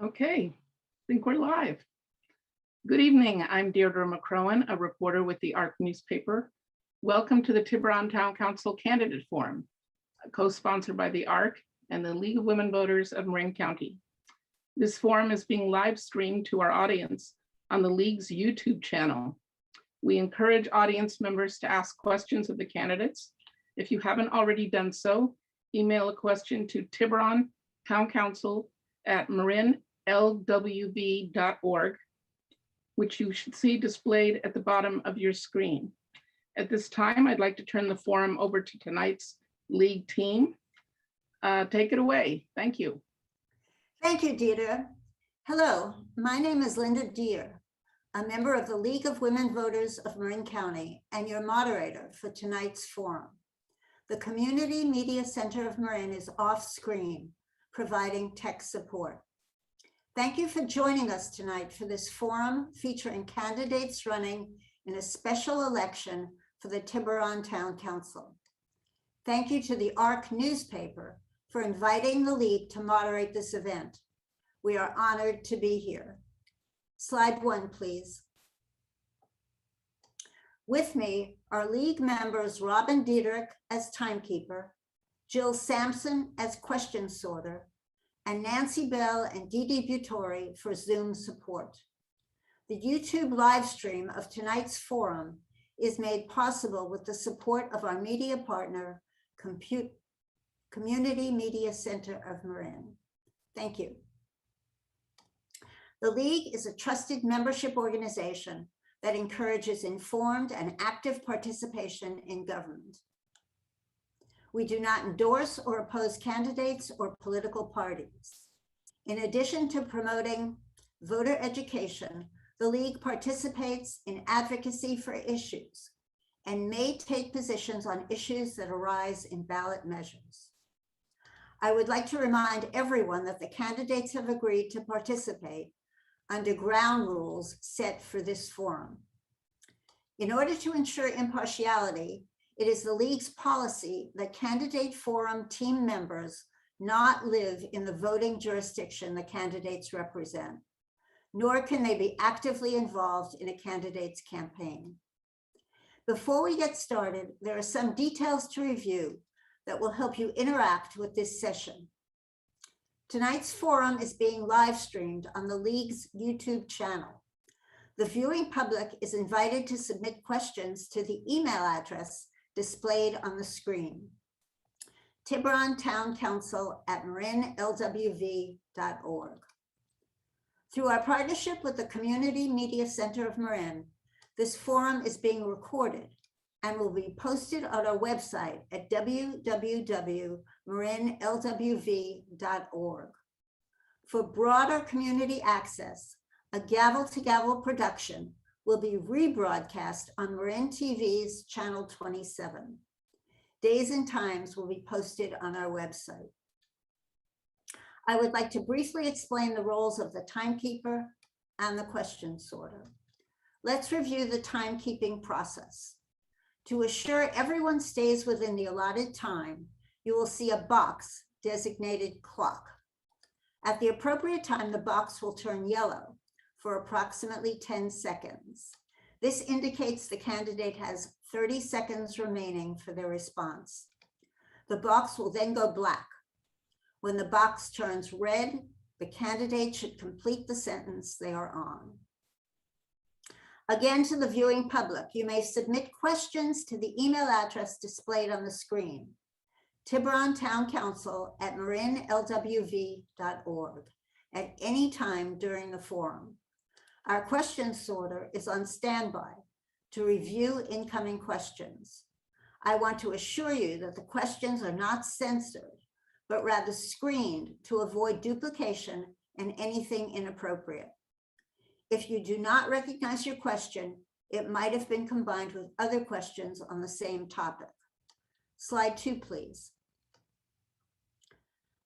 Okay, I think we're live. Good evening, I'm Deirdre McCrowan, a reporter with the ARC newspaper. Welcome to the Tiburon Town Council Candidate Forum, co-sponsored by the ARC and the League of Women Voters of Marin County. This forum is being live streamed to our audience on the League's YouTube channel. We encourage audience members to ask questions of the candidates. If you haven't already done so, email a question to tiburontowncouncil@marinlwv.org, which you should see displayed at the bottom of your screen. At this time, I'd like to turn the forum over to tonight's League team. Take it away. Thank you. Thank you, Deirdre. Hello, my name is Linda Deere, a member of the League of Women Voters of Marin County and your moderator for tonight's forum. The Community Media Center of Marin is off screen, providing tech support. Thank you for joining us tonight for this forum featuring candidates running in a special election for the Tiburon Town Council. Thank you to the ARC newspaper for inviting the League to moderate this event. We are honored to be here. Slide 1, please. With me are League members Robin Diederich as timekeeper, Jill Sampson as question sorter, and Nancy Bell and Dee Dee Butori for Zoom support. The YouTube live stream of tonight's forum is made possible with the support of our media partner, Community Media Center of Marin. Thank you. The League is a trusted membership organization that encourages informed and active participation in government. We do not endorse or oppose candidates or political parties. In addition to promoting voter education, the League participates in advocacy for issues and may take positions on issues that arise in ballot measures. I would like to remind everyone that the candidates have agreed to participate under ground rules set for this forum. In order to ensure impartiality, it is the League's policy that candidate forum team members not live in the voting jurisdiction the candidates represent, nor can they be actively involved in a candidate's campaign. Before we get started, there are some details to review that will help you interact with this session. Tonight's forum is being live streamed on the League's YouTube channel. The viewing public is invited to submit questions to the email address displayed on the screen, tiburontowncouncil@marinlwv.org. Through our partnership with the Community Media Center of Marin, this forum is being recorded and will be posted on our website at www.marinlwv.org. For broader community access, a gavel-to-gavel production will be rebroadcast on Marin TV's Channel 27. Days and times will be posted on our website. I would like to briefly explain the roles of the timekeeper and the question sorter. Let's review the timekeeping process. To assure everyone stays within the allotted time, you will see a box designated clock. At the appropriate time, the box will turn yellow for approximately 10 seconds. This indicates the candidate has 30 seconds remaining for their response. The box will then go black. When the box turns red, the candidate should complete the sentence they are on. Again, to the viewing public, you may submit questions to the email address displayed on the screen, tiburontowncouncil@marinlwv.org, at any time during the forum. Our question sorter is on standby to review incoming questions. I want to assure you that the questions are not censored, but rather screened to avoid duplication and anything inappropriate. If you do not recognize your question, it might have been combined with other questions on the same topic. Slide 2, please.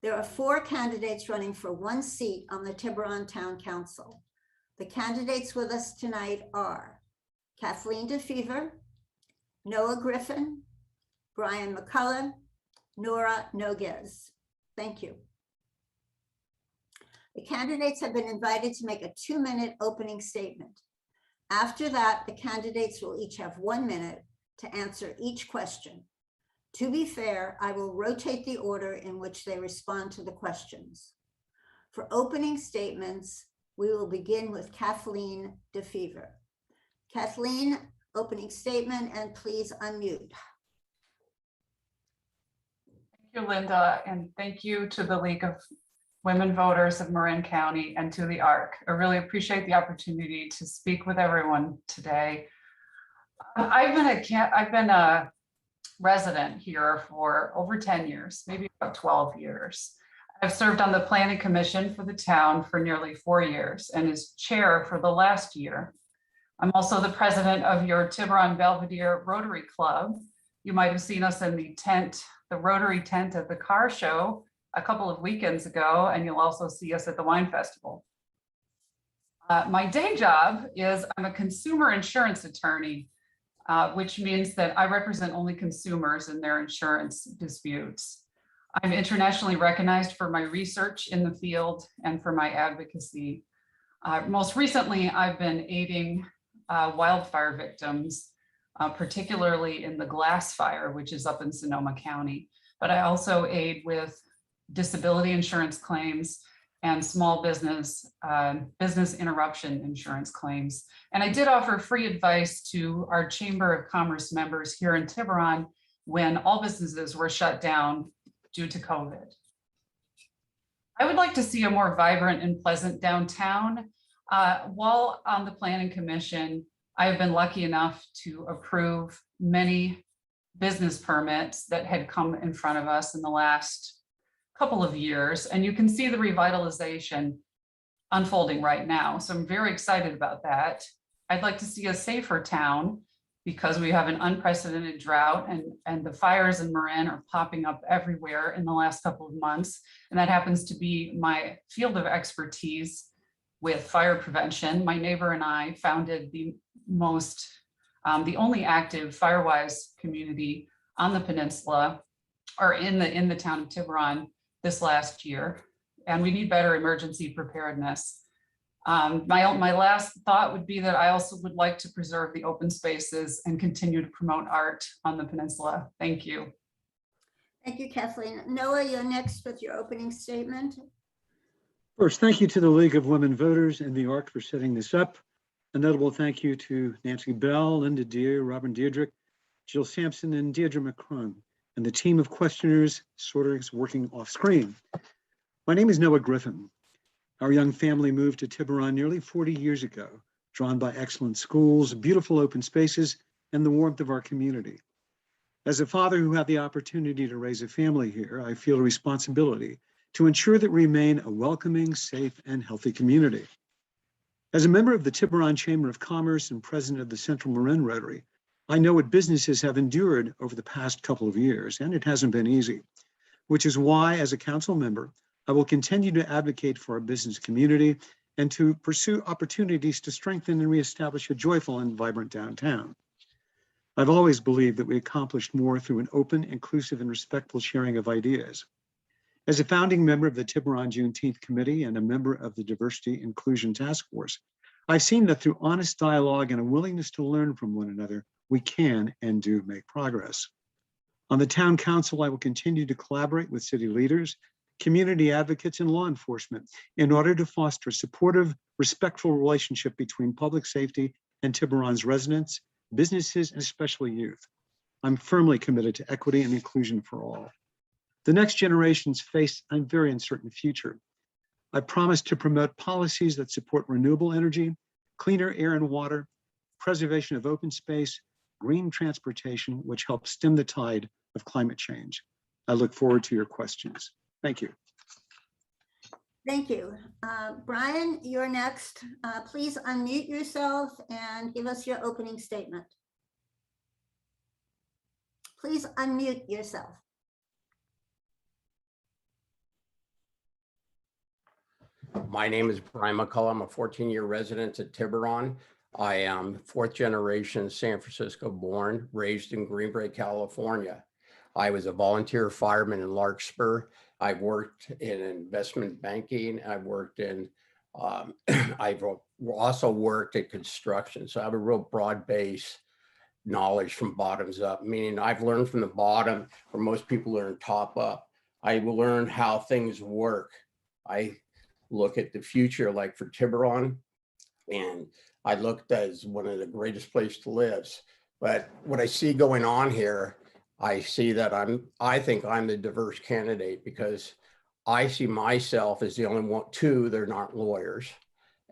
There are 4 candidates running for 1 seat on the Tiburon Town Council. The candidates with us tonight are Kathleen DeFever, Noah Griffin, Brian McCullough, Nora Noguez. Thank you. The candidates have been invited to make a 2-minute opening statement. After that, the candidates will each have 1 minute to answer each question. To be fair, I will rotate the order in which they respond to the questions. For opening statements, we will begin with Kathleen DeFever. Kathleen, opening statement, and please unmute. Thank you, Linda, and thank you to the League of Women Voters of Marin County and to the ARC. I really appreciate the opportunity to speak with everyone today. I've been a resident here for over 10 years, maybe about 12 years. I've served on the Planning Commission for the town for nearly 4 years and as chair for the last year. I'm also the president of your Tiburon Belvedere Rotary Club. You might have seen us in the tent, the Rotary tent at the car show a couple of weekends ago, and you'll also see us at the wine festival. My day job is I'm a consumer insurance attorney, which means that I represent only consumers in their insurance disputes. I'm internationally recognized for my research in the field and for my advocacy. Most recently, I've been aiding wildfire victims, particularly in the Glass Fire, which is up in Sonoma County. But I also aid with disability insurance claims and small business interruption insurance claims. And I did offer free advice to our Chamber of Commerce members here in Tiburon when all businesses were shut down due to COVID. I would like to see a more vibrant and pleasant downtown. While on the Planning Commission, I have been lucky enough to approve many business permits that had come in front of us in the last couple of years, and you can see the revitalization unfolding right now. So I'm very excited about that. I'd like to see a safer town because we have an unprecedented drought and the fires in Marin are popping up everywhere in the last couple of months. And that happens to be my field of expertise with fire prevention. My neighbor and I founded the only active Firewise community on the peninsula or in the town of Tiburon this last year. And we need better emergency preparedness. My last thought would be that I also would like to preserve the open spaces and continue to promote art on the peninsula. Thank you. Thank you, Kathleen. Noah, you're next with your opening statement. First, thank you to the League of Women Voters and the ARC for setting this up. A notable thank you to Nancy Bell, Linda Deere, Robin Diedrich, Jill Sampson, and Deirdre McCrone, and the team of questioners sorters working off screen. My name is Noah Griffin. Our young family moved to Tiburon nearly 40 years ago, drawn by excellent schools, beautiful open spaces, and the warmth of our community. As a father who had the opportunity to raise a family here, I feel a responsibility to ensure that we remain a welcoming, safe, and healthy community. As a member of the Tiburon Chamber of Commerce and president of the Central Marin Rotary, I know what businesses have endured over the past couple of years, and it hasn't been easy, which is why, as a council member, I will continue to advocate for our business community and to pursue opportunities to strengthen and reestablish a joyful and vibrant downtown. I've always believed that we accomplished more through an open, inclusive, and respectful sharing of ideas. As a founding member of the Tiburon Juneteenth Committee and a member of the Diversity Inclusion Task Force, I've seen that through honest dialogue and a willingness to learn from one another, we can and do make progress. On the town council, I will continue to collaborate with city leaders, community advocates, and law enforcement in order to foster a supportive, respectful relationship between public safety and Tiburon's residents, businesses, and especially youth. I'm firmly committed to equity and inclusion for all. The next generations face a very uncertain future. I promise to promote policies that support renewable energy, cleaner air and water, preservation of open space, green transportation, which helps stem the tide of climate change. I look forward to your questions. Thank you. Thank you. Brian, you're next. Please unmute yourself and give us your opening statement. Please unmute yourself. My name is Brian McCullough. I'm a 14-year resident at Tiburon. I am fourth generation San Francisco born, raised in Green Bay, California. I was a volunteer fireman in Larkspur I've worked in investment banking. I've worked in, I've also worked in construction. So I have a real broad base knowledge from bottoms up, meaning I've learned from the bottom, where most people learn top up. I learned how things work. I look at the future, like for Tiburon, and I looked as one of the greatest places to live. But what I see going on here, I see that I think I'm the diverse candidate, because I see myself as the only one, two, they're not lawyers.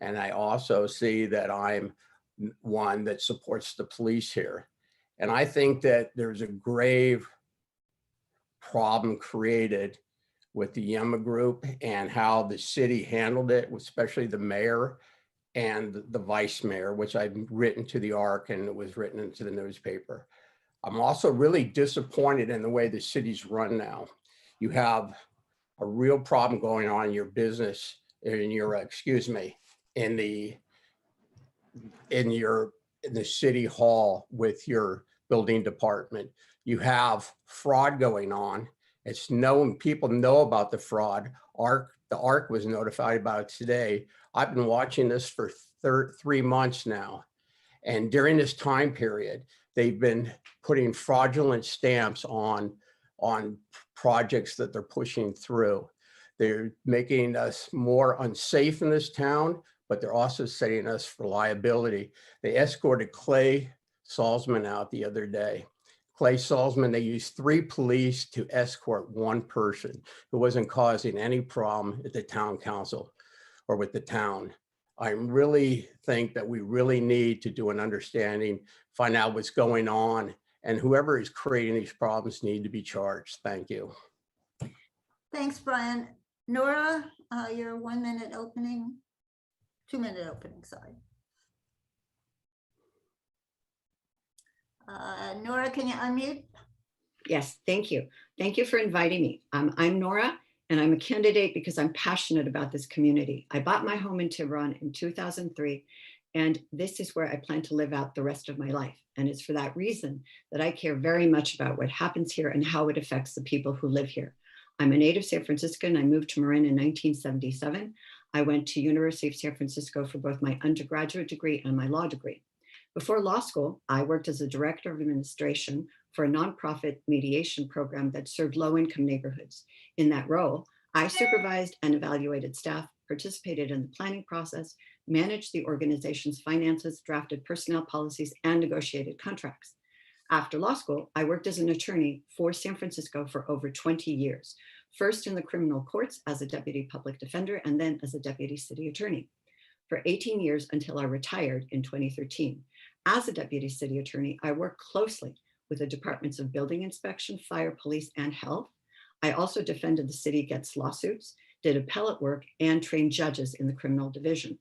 And I also see that I'm one that supports the police here. And I think that there's a grave problem created with the Yema group and how the city handled it, especially the mayor and the vice mayor, which I've written to the ARC and it was written into the newspaper. I'm also really disappointed in the way the city's run now. You have a real problem going on in your business, in your, in the city hall with your building department. You have fraud going on. It's known, people know about the fraud. The ARC was notified about it today. I've been watching this for 3 months now. And during this time period, they've been putting fraudulent stamps on projects that they're pushing through. They're making us more unsafe in this town, but they're also setting us for liability. They escorted Clay Salzman out the other day. Clay Salzman, they used 3 police to escort 1 person who wasn't causing any problem at the town council or with the town. I really think that we really need to do an understanding, find out what's going on, and whoever is creating these problems need to be charged. Thank you. Thanks, Brian. Nora, your 1-minute opening, 2-minute opening, sorry. Nora, can you unmute? Yes, thank you. Thank you for inviting me. I'm Nora, and I'm a candidate because I'm passionate about this community. I bought my home in Tiburon in 2003, and this is where I plan to live out the rest of my life. And it's for that reason that I care very much about what happens here and how it affects the people who live here. I'm a native San Franciscan. I moved to Marin in 1977. I went to University of San Francisco for both my undergraduate degree and my law degree. Before law school, I worked as a director of administration for a nonprofit mediation program that served low-income neighborhoods. In that role, I supervised and evaluated staff, participated in the planning process, managed the organization's finances, drafted personnel policies, and negotiated contracts. After law school, I worked as an attorney for San Francisco for over 20 years, first in the criminal courts as a deputy public defender and then as a deputy city attorney for 18 years until I retired in 2013. As a deputy city attorney, I worked closely with the departments of building inspection, fire, police, and health. I also defended the city against lawsuits, did appellate work, and trained judges in the criminal division.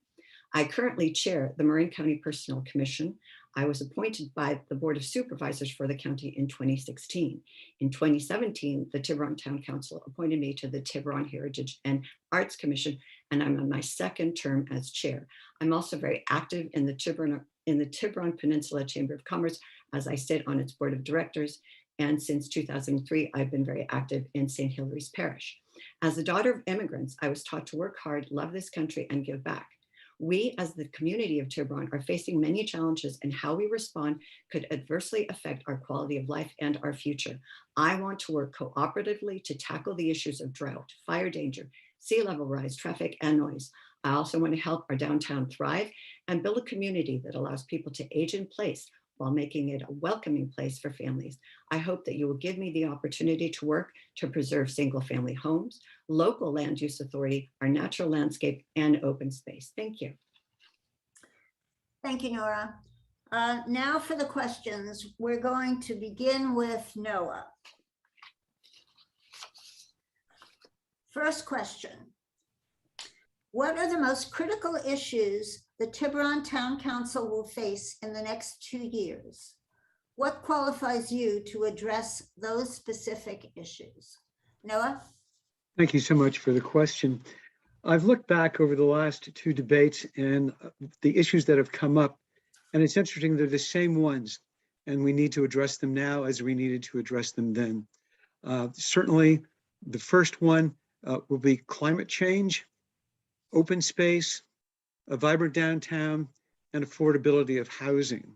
I currently chair the Marin County Personnel Commission. I was appointed by the Board of Supervisors for the county in 2016. In 2017, the Tiburon Town Council appointed me to the Tiburon Heritage and Arts Commission, and I'm on my 2nd term as chair. I'm also very active in the Tiburon Peninsula Chamber of Commerce, as I sit on its board of directors. And since 2003, I've been very active in St. Hilary's Parish. As the daughter of immigrants, I was taught to work hard, love this country, and give back. We, as the community of Tiburon, are facing many challenges, and how we respond could adversely affect our quality of life and our future. I want to work cooperatively to tackle the issues of drought, fire danger, sea level rise, traffic, and noise. I also want to help our downtown thrive and build a community that allows people to age in place while making it a welcoming place for families. I hope that you will give me the opportunity to work to preserve single-family homes, local land use authority, our natural landscape, and open space. Thank you. Thank you, Nora. Now for the questions. We're going to begin with Noah. First question. What are the most critical issues the Tiburon Town Council will face in the next 2 years? What qualifies you to address those specific issues? Noah? Thank you so much for the question. I've looked back over the last 2 debates and the issues that have come up, and it's interesting, they're the same ones, and we need to address them now as we needed to address them then. Certainly, The first one will be climate change, open space, a vibrant downtown, and affordability of housing.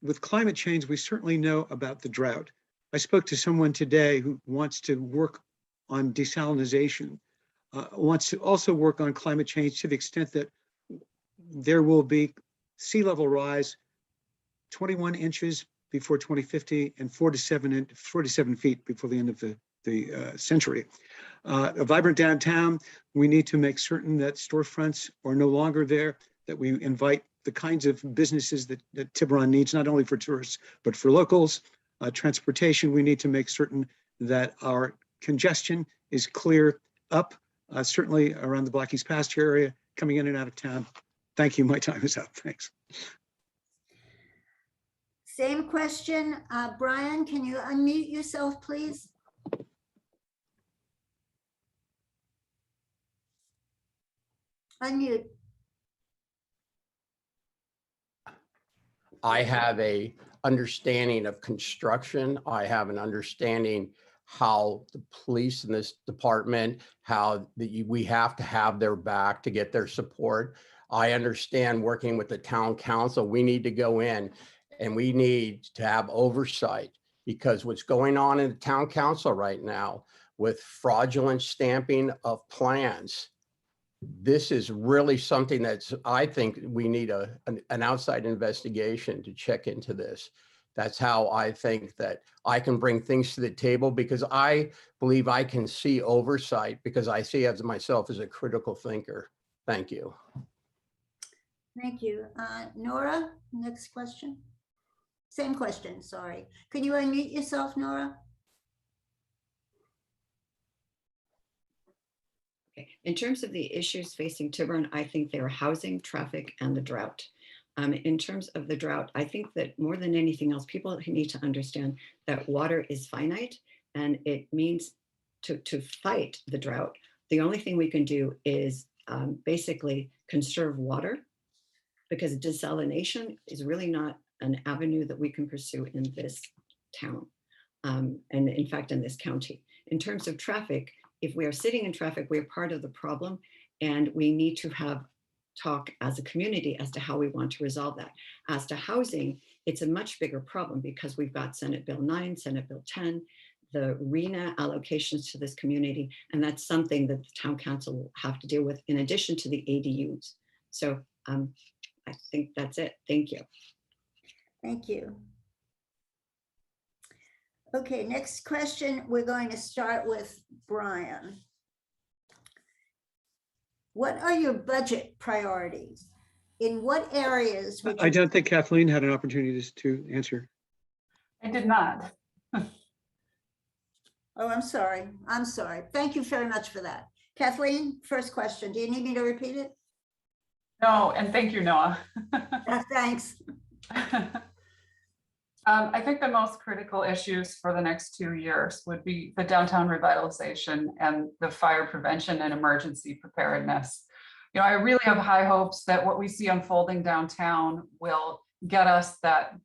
With climate change, we certainly know about the drought. I spoke to someone today who wants to work on desalination, wants to also work on climate change to the extent that there will be sea level rise 21 inches before 2050 and 47 feet before the end of the century. A vibrant downtown, we need to make certain that storefronts are no longer there, that we invite the kinds of businesses that Tiburon needs, not only for tourists, but for locals. Transportation, we need to make certain that our congestion is clear up, certainly around the Black East Pasture area, coming in and out of town. Thank you, my time is up, thanks. Same question. Brian, can you unmute yourself, please? Unmute. I have a understanding of construction. I have an understanding how the police in this department, we have to have their back to get their support. I understand working with the town council, we need to go in and we need to have oversight, because what's going on in the town council right now with fraudulent stamping of plans, this is really something that's, I think we need an outside investigation to check into this. That's how I think that I can bring things to the table, because I believe I can see oversight, because I see as myself as a critical thinker. Thank you. Thank you. Nora, next question. Same question, sorry. Can you unmute yourself, Nora? In terms of the issues facing Tiburon, I think they're housing, traffic, and the drought. In terms of the drought, I think that more than anything else, people need to understand that water is finite, and it means to fight the drought, the only thing we can do is basically conserve water, because desalination is really not an avenue that we can pursue in this town, and in fact, in this county. In terms of traffic, if we are sitting in traffic, we're part of the problem, and we need to have talk as a community as to how we want to resolve that. As to housing, it's a much bigger problem, because we've got Senate Bill 9, Senate Bill 10, the RENA allocations to this community, and that's something that the town council will have to deal with in addition to the ADUs. So I think that's it. Thank you. Thank you. Okay, next question. We're going to start with Brian. What are your budget priorities? In what areas would you— I don't think Kathleen had an opportunity to answer. I did not. Oh, I'm sorry. I'm sorry. Thank you very much for that. Kathleen, first question. Do you need me to repeat it? No, and thank you, Noah. Thanks. I think the most critical issues for the next 2 years would be the downtown revitalization and the fire prevention and emergency preparedness. You know, I really have high hopes that what we see unfolding downtown will get us that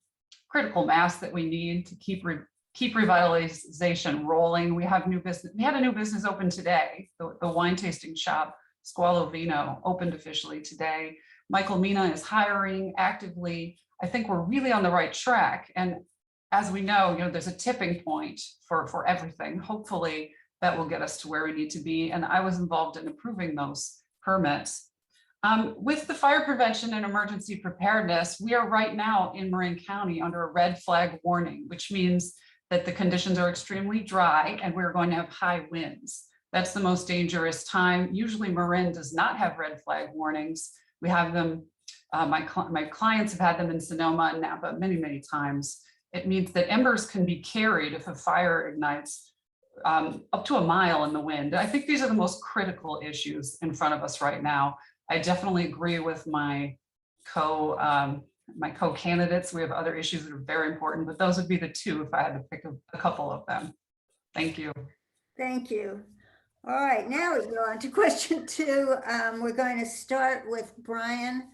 critical mass that we need to keep revitalization rolling. We have new business. We had a new business open today. The wine tasting shop, Squalo Vino, opened officially today. Michael Mina is hiring actively. I think we're really on the right track. And as we know, you know, there's a tipping point for everything. Hopefully that will get us to where we need to be. And I was involved in approving those permits. With the fire prevention and emergency preparedness, we are right now in Marin County under a red flag warning, which means that the conditions are extremely dry and we're going to have high winds. That's the most dangerous time. Usually Marin does not have red flag warnings. We have them, my clients have had them in Sonoma and Napa many, many times. It means that embers can be carried if a fire ignites up to a mile in the wind. I think these are the most critical issues in front of us right now. I definitely agree with my co-candidates. We have other issues that are very important, but those would be the two if I had to pick a couple of them. Thank you. Thank you. All right, now we go on to question 2. We're going to start with Brian.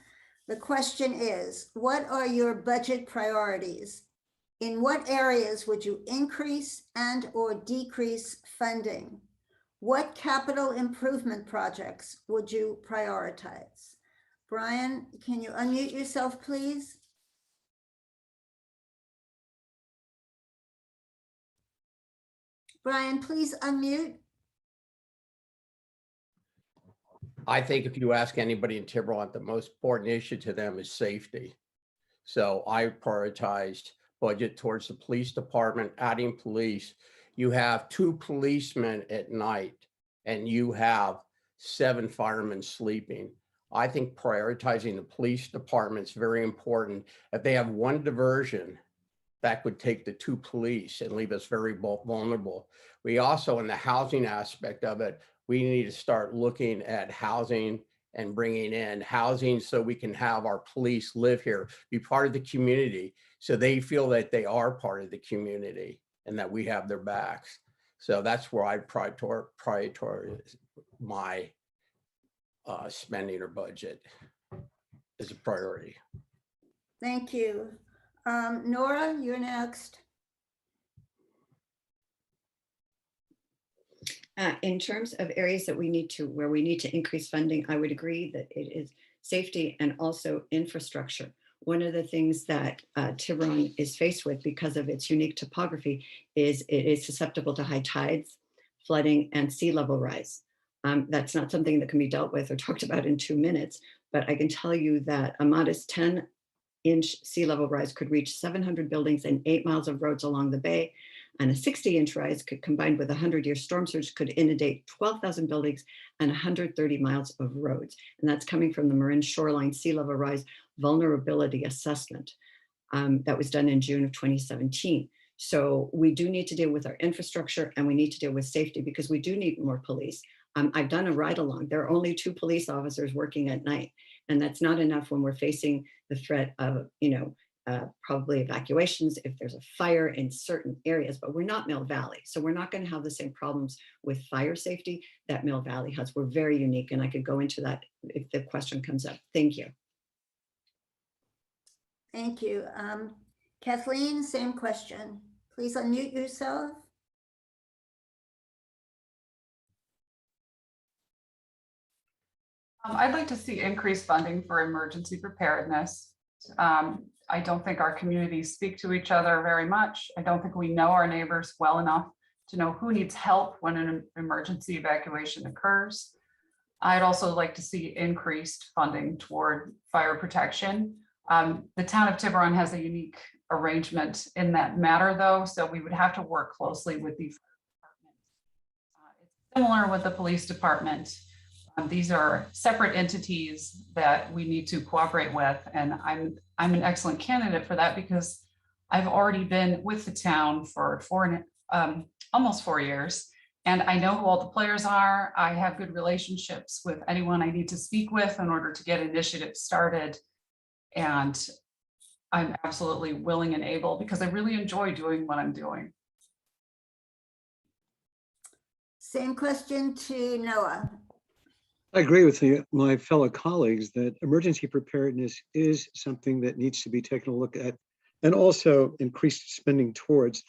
The question is, what are your budget priorities? In what areas would you increase and or decrease funding? What capital improvement projects would you prioritize? Brian, can you unmute yourself, please? Brian, please unmute. I think if you ask anybody in Tiburon, the most important issue to them is safety. So I prioritized budget towards the police department, adding police. You have 2 policemen at night and you have 7 firemen sleeping. I think prioritizing the police department is very important. If they have one diversion, that would take the 2 police and leave us very vulnerable. We also, in the housing aspect of it, we need to start looking at housing and bringing in housing so we can have our police live here, be part of the community, so they feel that they are part of the community and that we have their backs. So that's where I prioritize my spending or budget as a priority. Thank you. Nora, you're next. In terms of areas that where we need to increase funding, I would agree that it is safety and also infrastructure. One of the things that Tiburon is faced with because of its unique topography is it is susceptible to high tides, flooding, and sea level rise. That's not something that can be dealt with or talked about in 2 minutes, but I can tell you that a modest 10-inch sea level rise could reach 700 buildings and 8 miles of roads along the bay. And a 60-inch rise combined with a 100-year storm surge could inundate 12,000 buildings and 130 miles of roads. And that's coming from the Marin shoreline sea level rise vulnerability assessment that was done in June of 2017. So we do need to deal with our infrastructure and we need to deal with safety because we do need more police. I've done a ride along. There are only 2 police officers working at night. And that's not enough when we're facing the threat of, probably evacuations if there's a fire in certain areas, but we're not Mill Valley. So we're not going to have the same problems with fire safety that Mill Valley has. We're very unique. And I could go into that if the question comes up. Thank you. Thank you. Kathleen, same question. Please unmute yourself. I'd like to see increased funding for emergency preparedness. I don't think our communities speak to each other very much. I don't think we know our neighbors well enough to know who needs help when an emergency evacuation occurs. I'd also like to see increased funding toward fire protection. The town of Tiburon has a unique arrangement in that matter, though, so we would have to work closely with the fire department. It's similar with the police department. These are separate entities that we need to cooperate with, and I'm an excellent candidate for that because I've already been with the town for almost 4 years, and I know who all the players are. I have good relationships with anyone I need to speak with in order to get initiatives started, and I'm absolutely willing and able because I really enjoy doing what I'm doing. Same question to Noah. I agree with my fellow colleagues that emergency preparedness is something that needs to be taken a look at and also increased spending towards.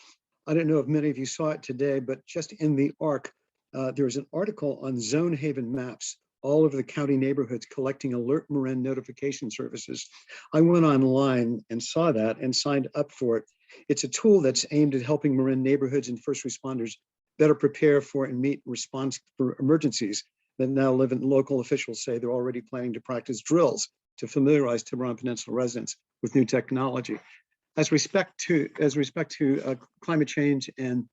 I don't know if many of you saw it today, but just in the ARC, there was an article on zone haven maps all over the county neighborhoods collecting alert Marin notification services. I went online and saw that and signed up for it. It's a tool that's aimed at helping Marin neighborhoods and first responders better prepare for and meet response for emergencies. That now live in local officials say they're already planning to practice drills to familiarize Tiburon Peninsula residents with new technology. As respect to climate change and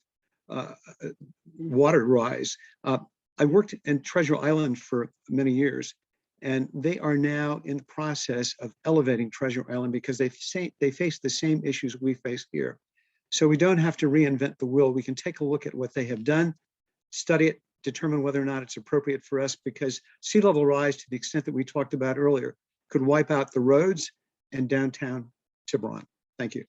water rise, I worked in Treasure Island for many years, and they are now in the process of elevating Treasure Island because they face the same issues we face here. So we don't have to reinvent the wheel. We can take a look at what they have done, study it, determine whether or not it's appropriate for us, because sea level rise, to the extent that we talked about earlier, could wipe out the roads and downtown Tiburon. Thank you.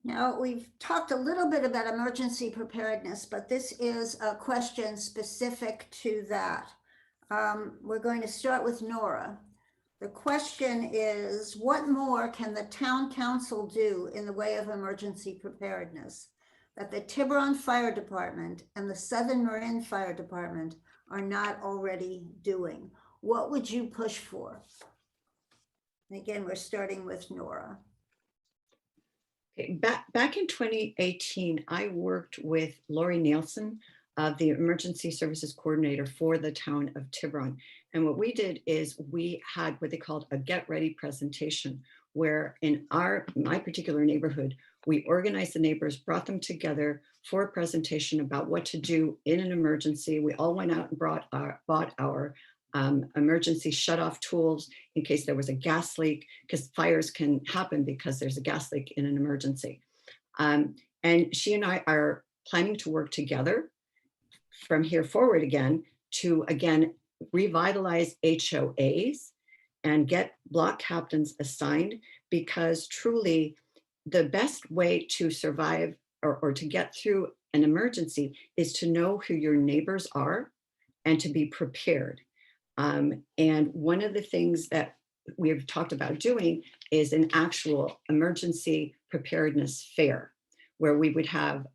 Now, we've talked a little bit about emergency preparedness, but this is a question specific to that. We're going to start with Nora. The question is, what more can the town council do in the way of emergency preparedness that the Tiburon Fire Department and the Southern Marin Fire Department are not already doing? What would you push for? And again, we're starting with Nora. Okay, back in 2018, I worked with Lori Nielsen, the Emergency Services Coordinator for the town of Tiburon. And what we did is we had what they called a get ready presentation, where in my particular neighborhood, we organized the neighbors, brought them together for a presentation about what to do in an emergency. We all went out and bought our emergency shut-off tools in case there was a gas leak, because fires can happen because there's a gas leak in an emergency. And she and I are planning to work together from here forward again to revitalize HOAs and get block captains assigned, because truly the best way to survive or to get through an emergency is to know who your neighbors are and to be prepared. And one of the things that we've talked about doing is an actual emergency preparedness fair, where we would have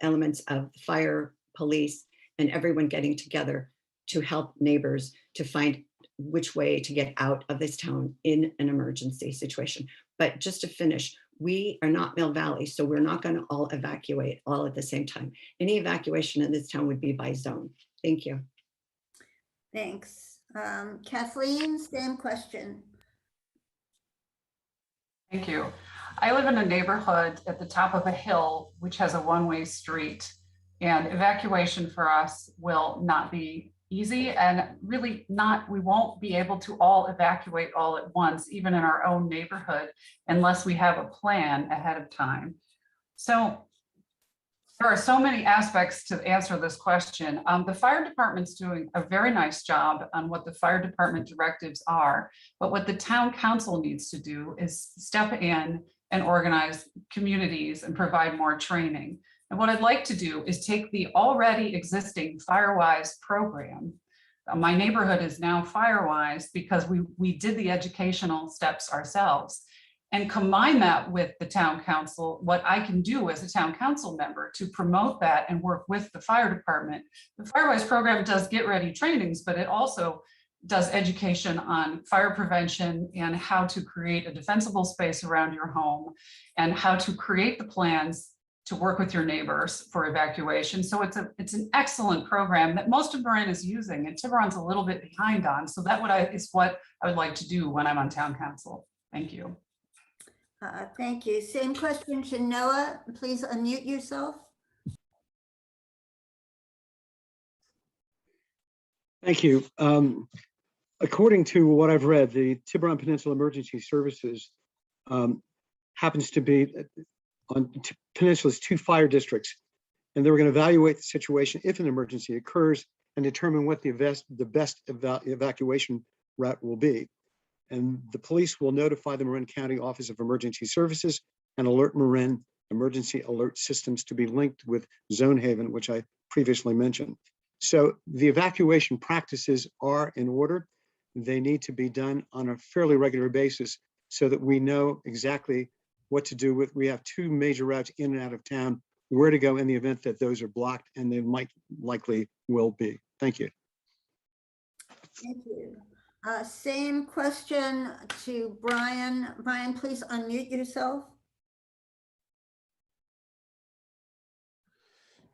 elements of fire, police, and everyone getting together to help neighbors to find which way to get out of this town in an emergency situation. But just to finish, we are not Mill Valley, so we're not going to all evacuate all at the same time. Any evacuation in this town would be by zone. Thank you. Thanks. Kathleen, same question. Thank you. I live in a neighborhood at the top of a hill, which has a one-way street, and evacuation for us will not be easy, and really we won't be able to all evacuate all at once, even in our own neighborhood, unless we have a plan ahead of time. So there are so many aspects to answer this question. The fire department's doing a very nice job on what the fire department directives are, but what the town council needs to do is step in and organize communities and provide more training. And what I'd like to do is take the already existing FireWise program. My neighborhood is now FireWise because we did the educational steps ourselves, and combine that with the town council, what I can do as a town council member to promote that and work with the fire department. The FireWise program does get ready trainings, but it also does education on fire prevention and how to create a defensible space around your home and how to create the plans to work with your neighbors for evacuation. So it's an excellent program that most of Marin is using, and Tiburon's a little bit behind on. So is what I would like to do when I'm on town council. Thank you. Thank you. Same question to Noah. Please unmute yourself. Thank you. According to what I've read, the Tiburon Peninsula Emergency Services happens to be on Peninsula's 2 fire districts, and they were going to evaluate the situation if an emergency occurs and determine what the best evacuation route will be. And the police will notify the Marin County Office of Emergency Services and alert Marin emergency alert systems to be linked with Zone Haven, which I previously mentioned. So the evacuation practices are in order. They need to be done on a fairly regular basis so that we know exactly what to do with. We have 2 major routes in and out of town, where to go in the event that those are blocked, and they likely will be. Thank you. Thank you. Same question to Brian. Brian, please unmute yourself.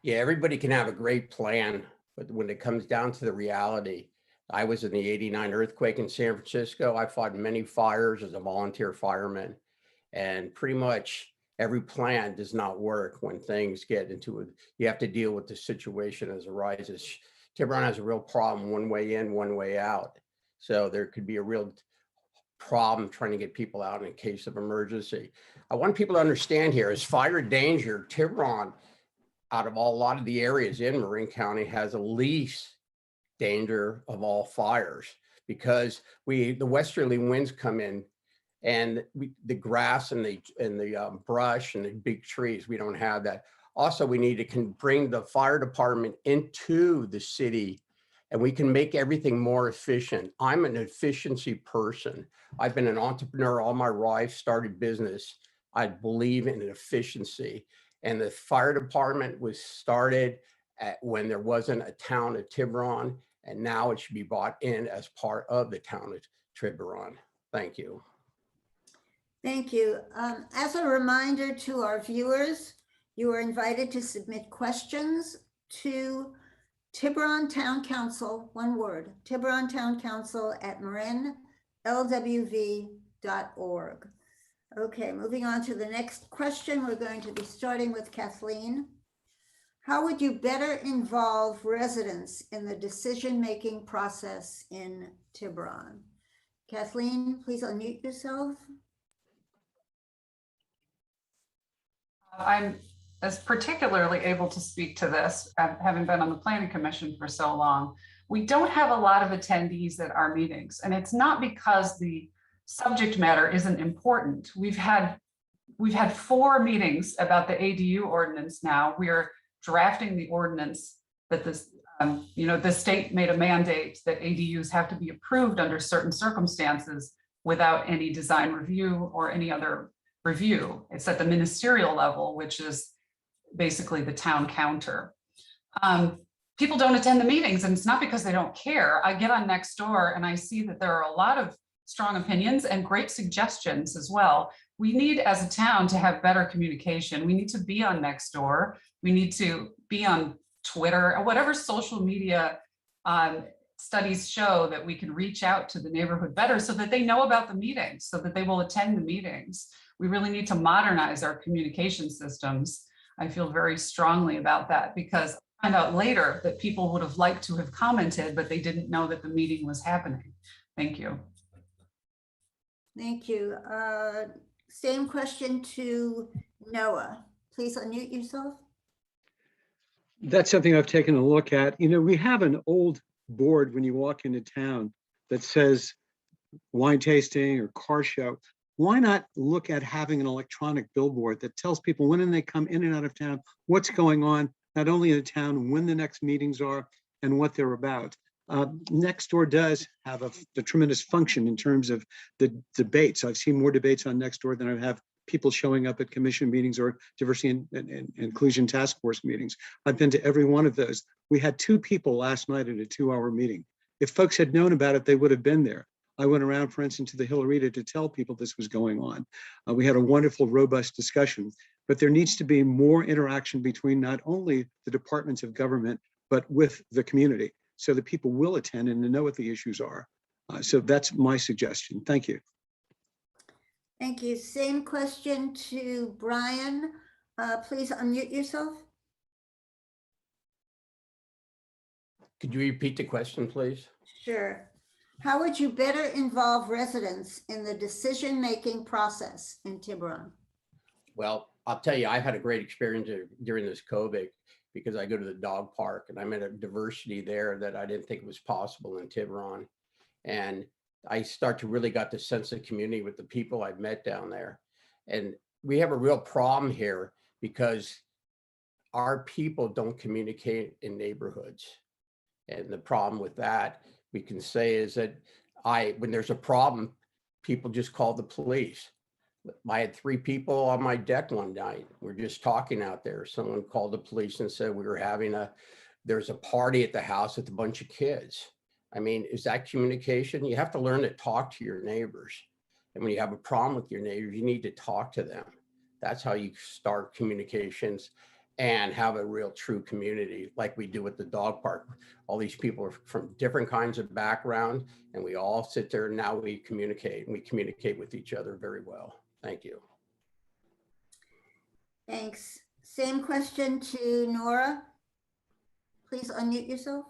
Yeah, everybody can have a great plan, but when it comes down to the reality, I was in the '89 earthquake in San Francisco. I fought many fires as a volunteer fireman, and pretty much every plan does not work when things get into it. You have to deal with the situation as it arises. Tiburon has a real problem, one way in, one way out. So there could be a real problem trying to get people out in case of emergency. I want people to understand here is fire danger. Tiburon, out of a lot of the areas in Marin County, has the least danger of all fires, because the westerly winds come in, and the grass and the brush and the big trees, we don't have that. Also, we need to bring the fire department into the city and we can make everything more efficient. I'm an efficiency person. I've been an entrepreneur all my life, started business. I believe in efficiency. And the fire department was started when there wasn't a town of Tiburon, and now it should be brought in as part of the town of Tiburon. Thank you. Thank you. As a reminder to our viewers, you are invited to submit questions to Tiburon Town Council, one word, tiburontowncouncil@marinlwv.org. Okay, moving on to the next question. We're going to be starting with Kathleen. How would you better involve residents in the decision-making process in Tiburon? Kathleen, please unmute yourself. I'm as particularly able to speak to this, having been on the Planning Commission for so long. We don't have a lot of attendees at our meetings, and it's not because the subject matter isn't important. We've had 4 meetings about the ADU ordinance now. We are drafting the ordinance that this, the state made a mandate that ADUs have to be approved under certain circumstances without any design review or any other review. It's at the ministerial level, which is basically the town counter. People don't attend the meetings, and it's not because they don't care. I get on Nextdoor and I see that there are a lot of strong opinions and great suggestions as well. We need, as a town, to have better communication. We need to be on Nextdoor. We need to be on Twitter, or whatever social media studies show that we can reach out to the neighborhood better so that they know about the meetings, so that they will attend the meetings. We really need to modernize our communication systems. I feel very strongly about that, because I find out later that people would have liked to have commented, but they didn't know that the meeting was happening. Thank you. Thank you. Same question to Noah. Please unmute yourself. That's something I've taken a look at. We have an old board when you walk into town that says wine tasting or car show. Why not look at having an electronic billboard that tells people when they come in and out of town, what's going on, not only in the town, when the next meetings are, and what they're about. Nextdoor does have a tremendous function in terms of the debates. I've seen more debates on Nextdoor than I have people showing up at commission meetings or diversity and inclusion task force meetings. I've been to every one of those. We had 2 people last night at a 2-hour meeting. If folks had known about it, they would have been there. I went around, for instance, to the Hillarita to tell people this was going on. We had a wonderful, robust discussion, but there needs to be more interaction between not only the departments of government, but with the community, so that people will attend and know what the issues are. So that's my suggestion. Thank you. Thank you. Same question to Brian. Please unmute yourself. Could you repeat the question, please? Sure. How would you better involve residents in the decision-making process in Tiburon? Well, I'll tell you, I've had a great experience during this COVID, because I go to the dog park and I met a diversity there that I didn't think was possible in Tiburon. And I start to really got the sense of community with the people I've met down there. And we have a real problem here because our people don't communicate in neighborhoods. And the problem with that, we can say, is that when there's a problem, people just call the police. I had 3 people on my deck one night. We're just talking out there. Someone called the police and said there's a party at the house with a bunch of kids. I mean, is that communication? You have to learn to talk to your neighbors. And when you have a problem with your neighbors, you need to talk to them. That's how you start communications and have a real true community, like we do with the dog park. All these people are from different kinds of background, and we all sit there and now we communicate, and we communicate with each other very well. Thank you. Thanks. Same question to Nora. Please unmute yourself.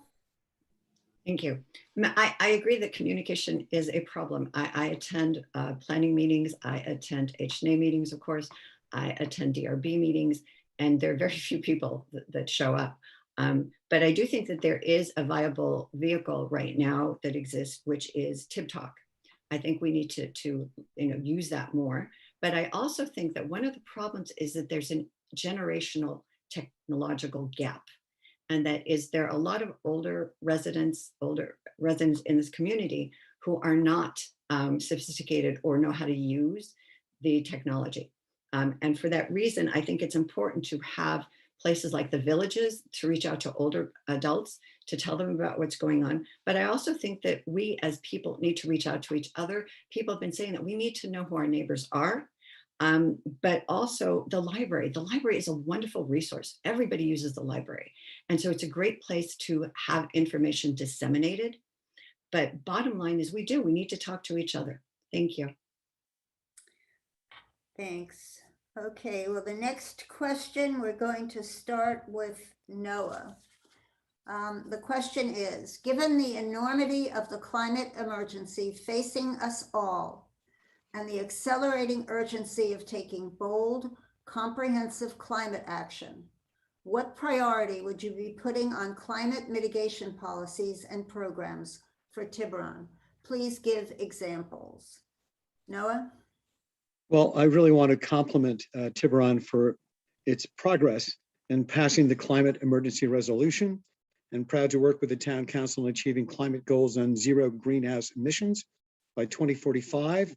Thank you. I agree that communication is a problem. I attend planning meetings. I attend HNA meetings, of course. I attend DRB meetings, and there are very few people that show up. But I do think that there is a viable vehicle right now that exists, which is TibTalk. I think we need to use that more. But I also think that one of the problems is that there's a generational technological gap. And that is there are a lot of older residents in this community who are not sophisticated or know how to use the technology. And for that reason, I think it's important to have places like the villages to reach out to older adults to tell them about what's going on. But I also think that we as people need to reach out to each other. People have been saying that we need to know who our neighbors are. But also the library. The library is a wonderful resource. Everybody uses the library. And so it's a great place to have information disseminated. But bottom line is we need to talk to each other. Thank you. Thanks. Okay, well, the next question, we're going to start with Noah. The question is, given the enormity of the climate emergency facing us all and the accelerating urgency of taking bold, comprehensive climate action, what priority would you be putting on climate mitigation policies and programs for Tiburon? Please give examples. Noah? Well, I really want to compliment Tiburon for its progress in passing the climate emergency resolution, and proud to work with the town council in achieving climate goals on zero greenhouse emissions by 2045.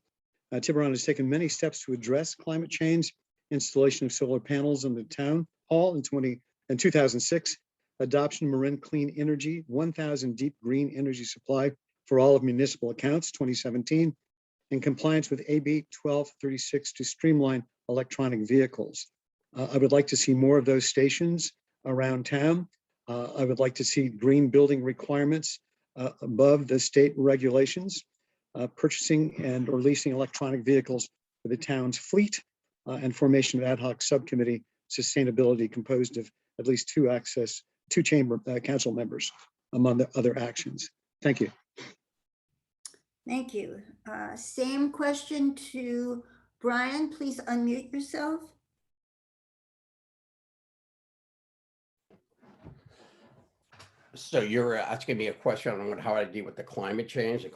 Tiburon has taken many steps to address climate change: installation of solar panels in the town hall in 2006, adoption of Marin clean energy, 1,000 deep green energy supply for all of municipal accounts, 2017, in compliance with AB 1236 to streamline electronic vehicles. I would like to see more of those stations around town. I would like to see green building requirements above the state regulations, purchasing and or leasing electronic vehicles for the town's fleet, and formation of ad hoc subcommittee sustainability composed of at least two chamber council members, among the other actions. Thank you. Thank you. Same question to Brian. Please unmute yourself. So you're asking me a question on how I deal with the climate change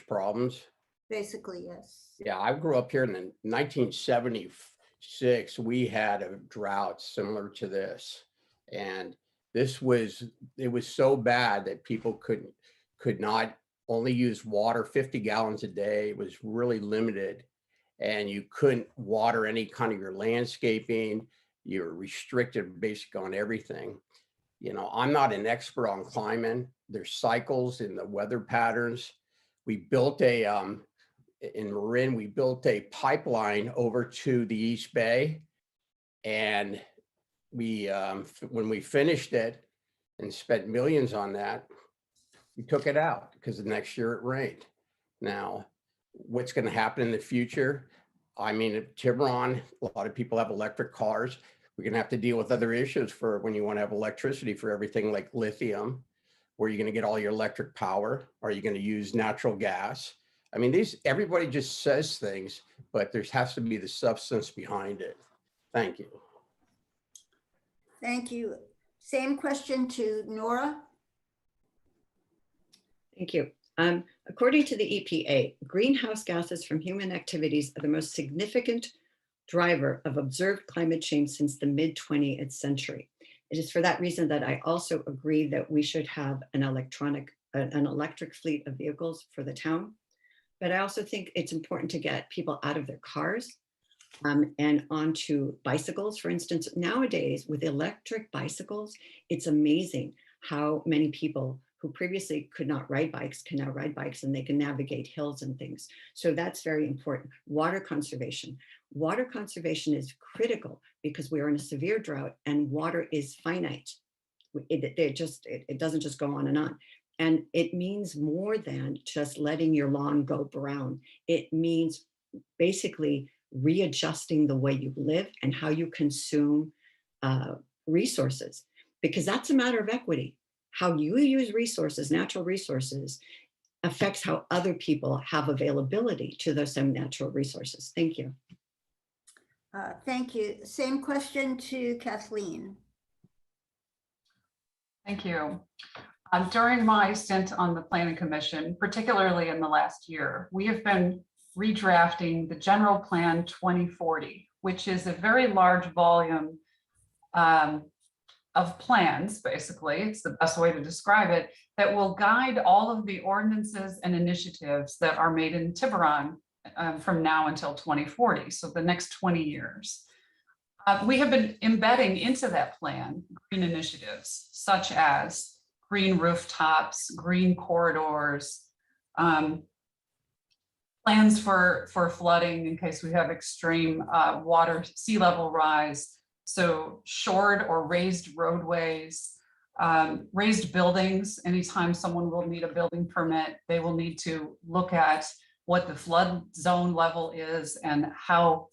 problems? Basically, yes. Yeah, I grew up here in the 1976. We had a drought similar to this. And it was so bad that people could not only use water 50 gallons a day. It was really limited. And you couldn't water any kind of your landscaping. You were restricted basically on everything. You know, I'm not an expert on climate. There's cycles in the weather patterns. We built in Marin, we built a pipeline over to the East Bay. And we, when we finished it and spent millions on that, we took it out because the next year it rained. Now, what's going to happen in the future? I mean, at Tiburon, a lot of people have electric cars. We're going to have to deal with other issues for when you want to have electricity for everything like lithium. Where are you going to get all your electric power? Are you going to use natural gas? I mean, everybody just says things, but there has to be the substance behind it. Thank you. Thank you. Same question to Nora. Thank you. According to the EPA, greenhouse gases from human activities are the most significant driver of observed climate change since the mid-20th century. It is for that reason that I also agree that we should have an electric fleet of vehicles for the town. But I also think it's important to get people out of their cars and onto bicycles. For instance, nowadays with electric bicycles, it's amazing how many people who previously could not ride bikes can now ride bikes, and they can navigate hills and things. So that's very important. Water conservation. Water conservation is critical because we are in a severe drought and water is finite. It doesn't just go on and on. And it means more than just letting your lawn go brown. It means basically readjusting the way you live and how you consume resources, because that's a matter of equity. How you use resources, natural resources, affects how other people have availability to those same natural resources. Thank you. Thank you. Same question to Kathleen. Thank you. During my stint on the Planning Commission, particularly in the last year, we have been redrafting the General Plan 2040, which is a very large volume of plans, basically, it's the best way to describe it, that will guide all of the ordinances and initiatives that are made in Tiburon from now until 2040, so the next 20 years. We have been embedding into that plan green initiatives such as green rooftops, green corridors, plans for flooding in case we have extreme water, sea level rise. So shored or raised roadways, raised buildings. Anytime someone will need a building permit, they will need to look at what the flood zone level is and how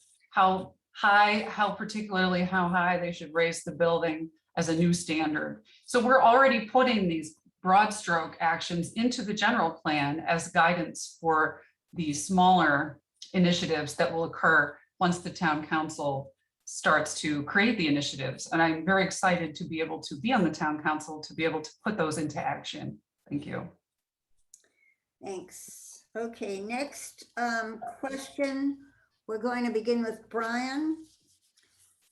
particularly how high they should raise the building as a new standard. So we're already putting these broad stroke actions into the general plan as guidance for the smaller initiatives that will occur once the town council starts to create the initiatives. And I'm very excited to be able to be on the town council to be able to put those into action. Thank you. Thanks. Okay, next question. We're going to begin with Brian.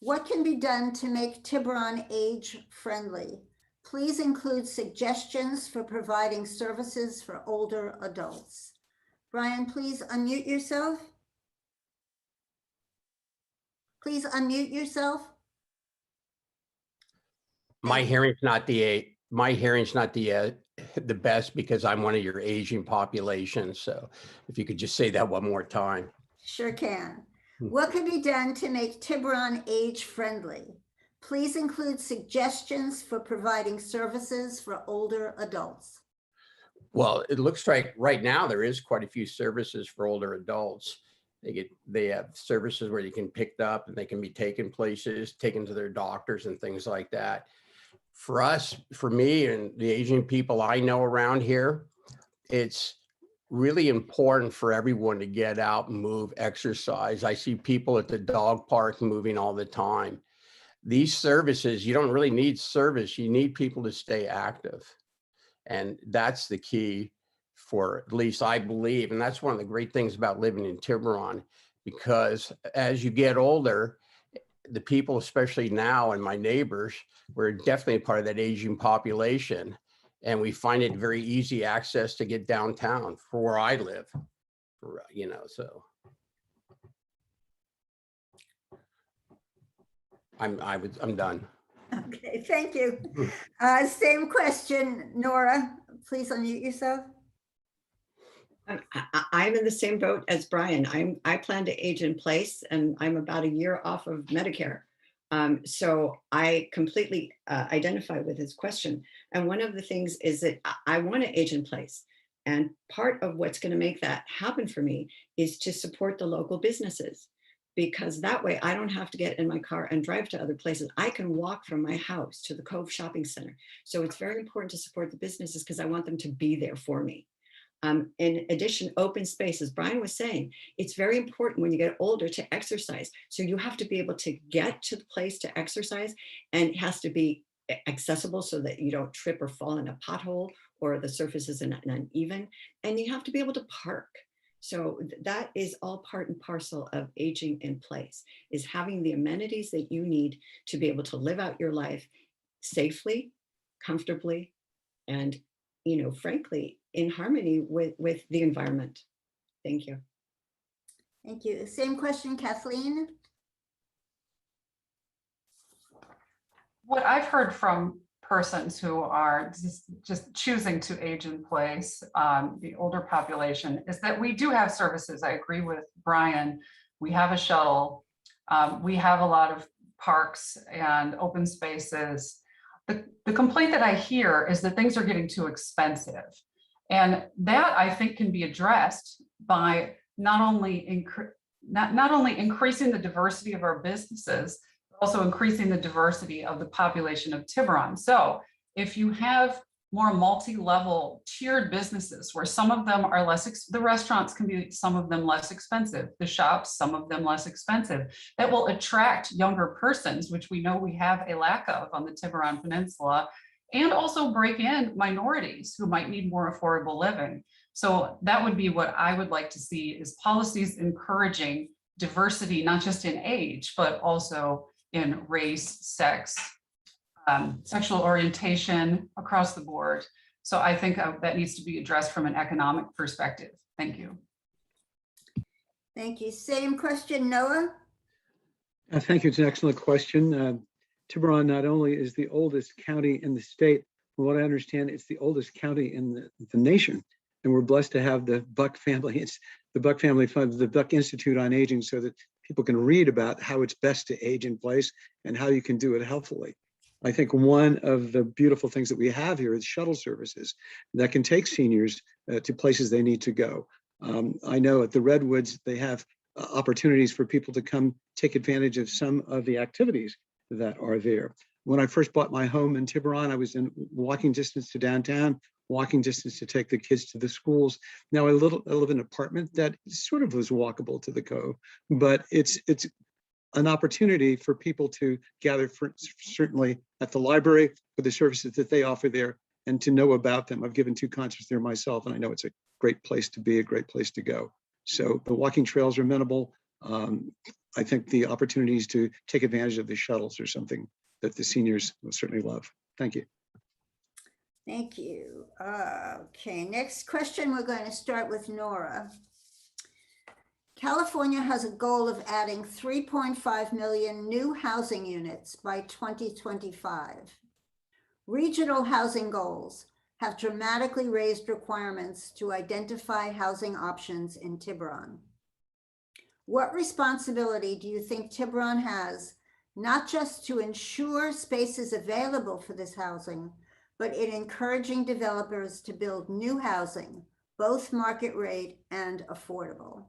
What can be done to make Tiburon age friendly? Please include suggestions for providing services for older adults. Brian, please unmute yourself. Please unmute yourself. My hearing's not the best because I'm one of your aging population. So if you could just say that one more time. Sure can. What can be done to make Tiburon age friendly? Please include suggestions for providing services for older adults. Well, it looks like right now there is quite a few services for older adults. They have services where you can pick up and they can be taken places, taken to their doctors and things like that. For us, for me and the aging people I know around here, it's really important for everyone to get out and move, exercise. I see people at the dog park moving all the time. These services, you don't really need service. You need people to stay active. And that's the key for, at least I believe. And that's one of the great things about living in Tiburon, because as you get older, the people, especially now and my neighbors, we're definitely part of that aging population. And we find it very easy access to get downtown for where I live, so. I'm done. Okay, thank you. Same question, Nora, please unmute yourself. I'm in the same boat as Brian. I plan to age in place and I'm about a year off of Medicare. So I completely identify with his question. And one of the things is that I want to age in place. And part of what's going to make that happen for me is to support the local businesses, because that way I don't have to get in my car and drive to other places. I can walk from my house to the Cove Shopping Center. So it's very important to support the businesses because I want them to be there for me. In addition, open space, as Brian was saying, it's very important when you get older to exercise. So you have to be able to get to the place to exercise, and it has to be accessible so that you don't trip or fall in a pothole or the surface is uneven, and you have to be able to park. So that is all part and parcel of aging in place, is having the amenities that you need to be able to live out your life safely, comfortably, and, frankly, in harmony with the environment. Thank you. Thank you. Same question, Kathleen. What I've heard from persons who are just choosing to age in place, the older population, is that we do have services. I agree with Brian. We have a shuttle. We have a lot of parks and open spaces. The complaint that I hear is that things are getting too expensive. And that, I think, can be addressed by not only increasing the diversity of our businesses, but also increasing the diversity of the population of Tiburon. So if you have more multi-level tiered businesses where some of them are the restaurants can be some of them less expensive, the shops, some of them less expensive, that will attract younger persons, which we know we have a lack of on the Tiburon Peninsula, and also break in minorities who might need more affordable living. So that would be what I would like to see, is policies encouraging diversity, not just in age, but also in race, sex, sexual orientation across the board. So I think that needs to be addressed from an economic perspective. Thank you. Thank you. Same question, Noah? Thank you. It's an excellent question. Tiburon not only is the oldest county in the state, from what I understand, it's the oldest county in the nation. And we're blessed to have the Buck family. It's the Buck Family Fund, the Buck Institute on Aging, so that people can read about how it's best to age in place and how you can do it healthily. I think one of the beautiful things that we have here is shuttle services that can take seniors to places they need to go. I know at the Redwoods, they have opportunities for people to come take advantage of some of the activities that are there. When I first bought my home in Tiburon, I was in walking distance to downtown, walking distance to take the kids to the schools. Now I live in an apartment that sort of was walkable to the Cove, but it's an opportunity for people to gather, certainly at the library, for the services that they offer there and to know about them. I've given 2 concerts there myself, and I know it's a great place to be, a great place to go. So the walking trails are amenable. I think the opportunities to take advantage of the shuttles are something that the seniors will certainly love. Thank you. Thank you. Okay, next question, we're going to start with Nora. California has a goal of adding 3.5 million new housing units by 2025. Regional housing goals have dramatically raised requirements to identify housing options in Tiburon. What responsibility do you think Tiburon has, not just to ensure space is available for this housing, but in encouraging developers to build new housing, both market rate and affordable?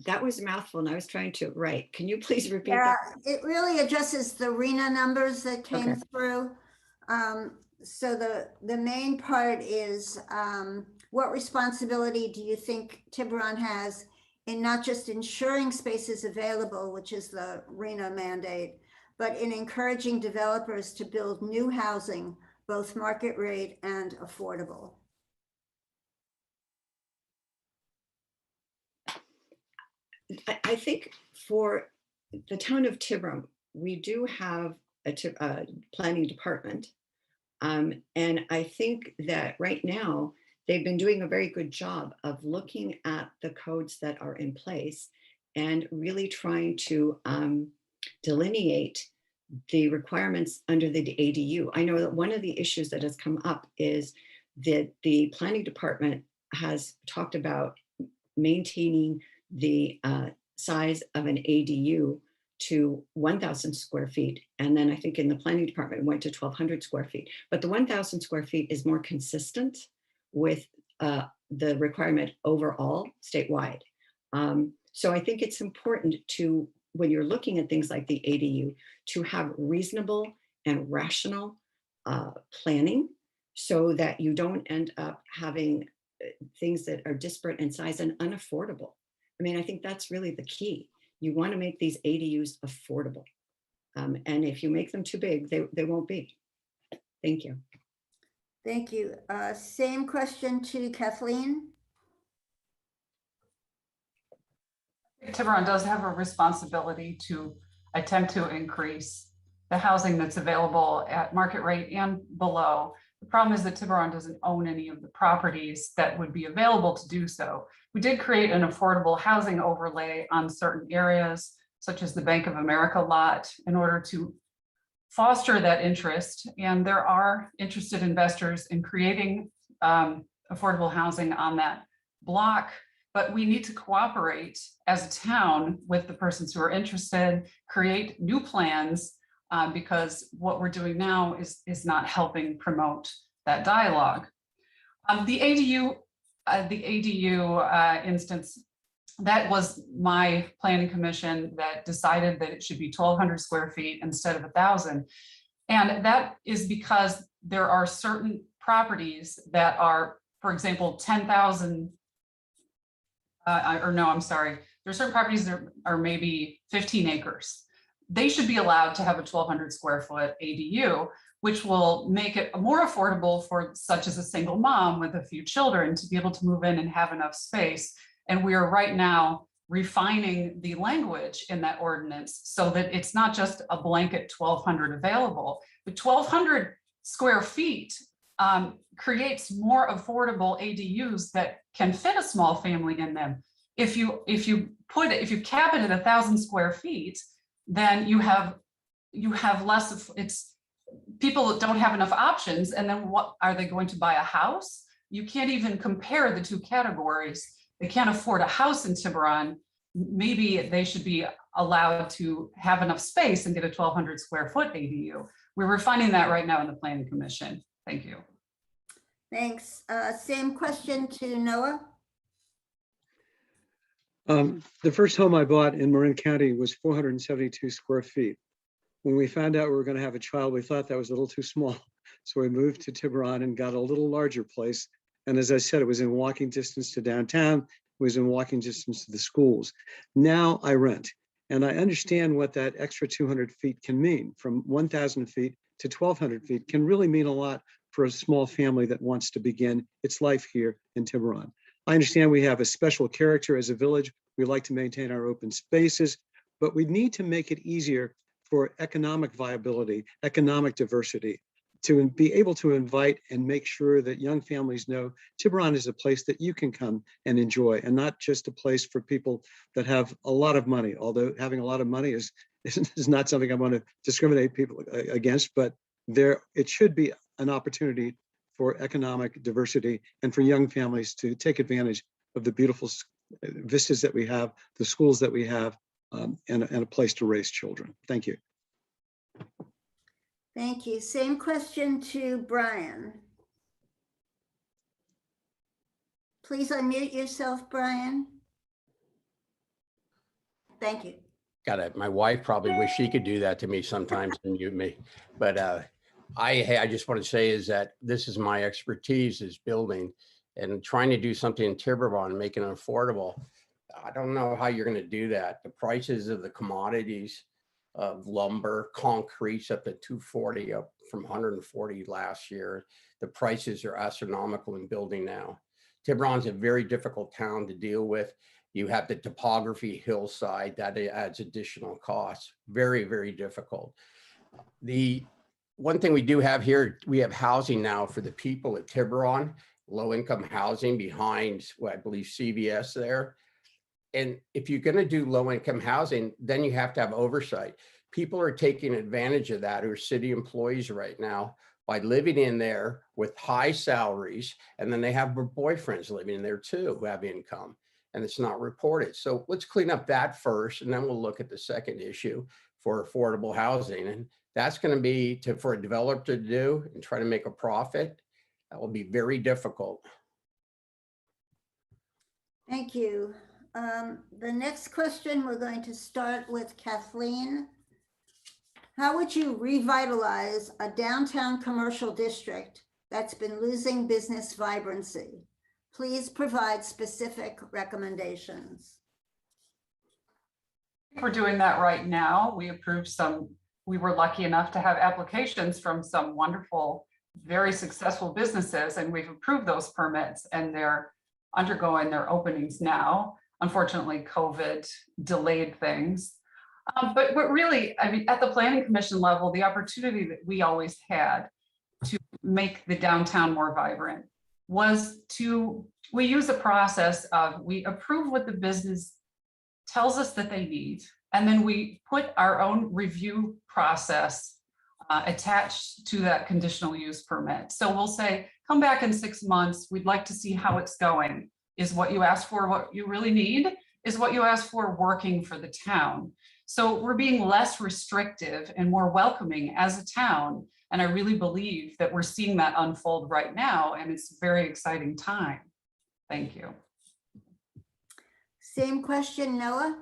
That was a mouthful and I was trying to write. Can you please repeat Yeah, that? it really addresses the RENA numbers that came Okay. through. So the main part is what responsibility do you think Tiburon has in not just ensuring space is available, which is the RENA mandate, but in encouraging developers to build new housing, both market rate and affordable? I think for the town of Tiburon, we do have a planning department. And I think that right now they've been doing a very good job of looking at the codes that are in place and really trying to delineate the requirements under the ADU. I know that one of the issues that has come up is that the planning department has talked about maintaining the size of an ADU to 1,000 square feet. And then I think in the planning department, it went to 1,200 square feet. But the 1,000 square feet is more consistent with the requirement overall statewide. So I think it's important to, when you're looking at things like the ADU, to have reasonable and rational planning so that you don't end up having things that are disparate in size and unaffordable. I mean, I think that's really the key. You want to make these ADUs affordable. And if you make them too big, they won't be. Thank you. Thank you. Same question to Kathleen. Tiburon does have a responsibility to attempt to increase the housing that's available at market rate and below. The problem is that Tiburon doesn't own any of the properties that would be available to do so. We did create an affordable housing overlay on certain areas, such as the Bank of America lot, in order to foster that interest. And there are interested investors in creating affordable housing on that block, but we need to cooperate as a town with the persons who are interested, create new plans, because what we're doing now is not helping promote that dialogue. The ADU instance, that was my planning commission that decided that it should be 1,200 square feet instead of 1,000. And that is because there are certain properties that are, for example, 10,000, or no, I'm sorry. There are certain properties that are maybe 15 acres. They should be allowed to have a 1,200 square foot ADU, which will make it more affordable for such as a single mom with a few children to be able to move in and have enough space. And we are right now refining the language in that ordinance so that it's not just a blanket 1,200 available, but 1,200 square feet creates more affordable ADUs that can fit a small family in them. If you cap it at 1,000 square feet, then you have less of it's people that don't have enough options. And then what are they going to buy a house? You can't even compare the two categories. They can't afford a house in Tiburon. Maybe they should be allowed to have enough space and get a 1,200 square foot ADU. We're refining that right now in the Planning Commission. Thank you. Thanks. Same question to Noah. The first home I bought in Marin County was 472 square feet. When we found out we were going to have a child, we thought that was a little too small. So we moved to Tiburon and got a little larger place. And as I said, it was in walking distance to downtown. It was in walking distance to the schools. Now I rent. And I understand what that extra 200 feet can mean. From 1,000 feet to 1,200 feet can really mean a lot for a small family that wants to begin its life here in Tiburon. I understand we have a special character as a village. We like to maintain our open spaces, but we need to make it easier for economic viability, economic diversity, to be able to invite and make sure that young families know Tiburon is a place that you can come and enjoy, and not just a place for people that have a lot of money, although having a lot of money is not something I want to discriminate people against, but it should be an opportunity for economic diversity and for young families to take advantage of the beautiful vistas that we have, the schools that we have, and a place to raise children. Thank you. Thank you. Same question to Brian. Please unmute yourself, Brian. Thank you. Got it. My wife probably wish she could do that to me sometimes and mute me. But I just want to say is that this is my expertise is building and trying to do something in Tiburon, making it affordable. I don't know how you're going to do that. The prices of the commodities of lumber, concrete's up to 240, up from 140 last year. The prices are astronomical in building now. Tiburon's a very difficult town to deal with. You have the topography, hillside, that adds additional costs. Very, very difficult. The one thing we do have here, we have housing now for the people at Tiburon, low-income housing behind what I believe CVS there. And if you're going to do low-income housing, then you have to have oversight. People are taking advantage of that who are city employees right now by living in there with high salaries, and then they have boyfriends living in there too who have income, and it's not reported. So let's clean up that first, and then we'll look at the second issue for affordable housing. And that's going to be for a developer to do and try to make a profit. That will be very difficult. Thank you. The next question, we're going to start with Kathleen. How would you revitalize a downtown commercial district that's been losing business vibrancy? Please provide specific recommendations. We're doing that right now. We approved we were lucky enough to have applications from some wonderful, very successful businesses, and we've approved those permits, and they're undergoing their openings now. Unfortunately, COVID delayed things. But really, I mean, at the Planning Commission level, the opportunity that we always had to make the downtown more vibrant was we use a process of, we approve what the business tells us that they need, and then we put our own review process attached to that conditional use permit. So we'll say, come back in 6 months, we'd like to see how it's going. Is what you asked for what you really need? Is what you asked for working for the town? So we're being less restrictive and more welcoming as a town. And I really believe that we're seeing that unfold right now, and it's a very exciting time. Thank you. Same question, Noah.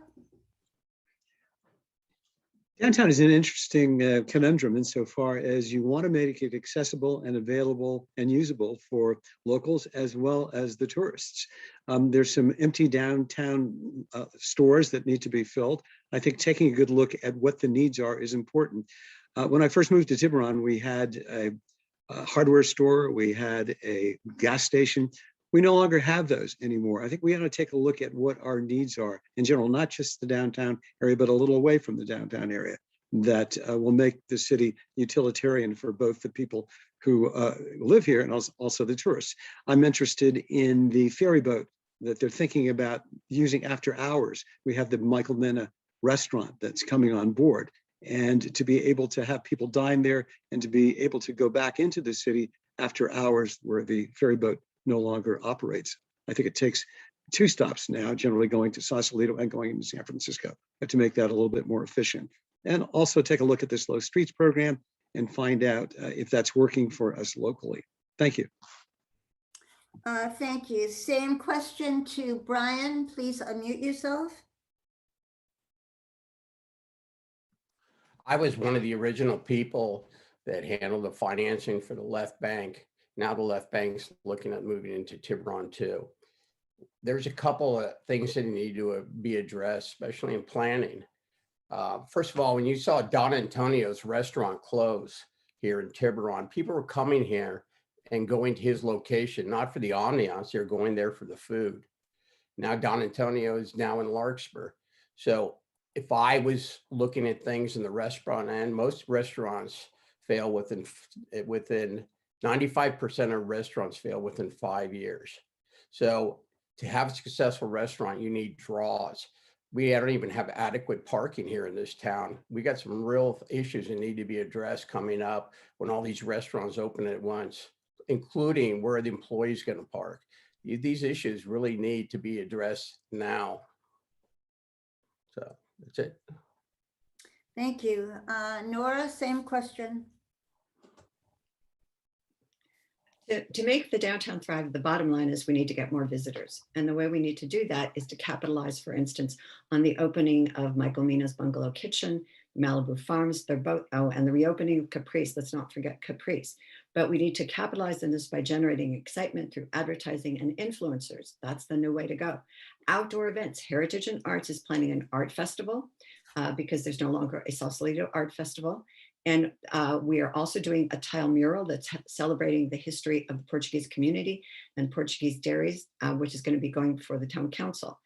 Downtown is an interesting conundrum insofar as you want to make it accessible and available and usable for locals as well as the tourists. There's some empty downtown stores that need to be filled. I think taking a good look at what the needs are is important. When I first moved to Tiburon, we had a hardware store, we had a gas station. We no longer have those anymore. I think we ought to take a look at what our needs are in general, not just the downtown area, but a little away from the downtown area, that will make the city utilitarian for both the people who live here and also the tourists. I'm interested in the ferry boat that they're thinking about using after hours. We have the Michael Mina restaurant that's coming on board. And to be able to have people dine there and to be able to go back into the city after hours where the ferry boat no longer operates. I think it takes 2 stops now, generally going to Sausalito and going into San Francisco, but to make that a little bit more efficient. And also take a look at this Slow Streets program and find out if that's working for us locally. Thank you. Thank you. Same question to Brian. Please unmute yourself. I was one of the original people that handled the financing for the left bank. Now the left bank's looking at moving into Tiburon too. There's a couple of things that need to be addressed, especially in planning. First of all, when you saw Don Antonio's restaurant close here in Tiburon, people were coming here and going to his location, not for the ambiance, they're going there for the food. Now Don Antonio is now in Larkspur. So if I was looking at things in the restaurant end, most restaurants fail within 95% of restaurants fail within 5 years. So to have a successful restaurant, you need draws. We don't even have adequate parking here in this town. We got some real issues that need to be addressed coming up when all these restaurants open at once, including where the employees going to park. These issues really need to be addressed now. So that's it. Thank you. Nora, same question. To make the downtown thrive, the bottom line is we need to get more visitors. And the way we need to do that is to capitalize, for instance, on the opening of Michael Mina's Bungalow Kitchen, Malibu Farms, they're both, and the reopening of Caprice, let's not forget Caprice. But we need to capitalize on this by generating excitement through advertising and influencers. That's the new way to go. Outdoor events, Heritage and Arts is planning an art festival because there's no longer a Sausalito Art Festival. And we are also doing a tile mural that's celebrating the history of the Portuguese community and Portuguese dairies, which is going to be going before the town council.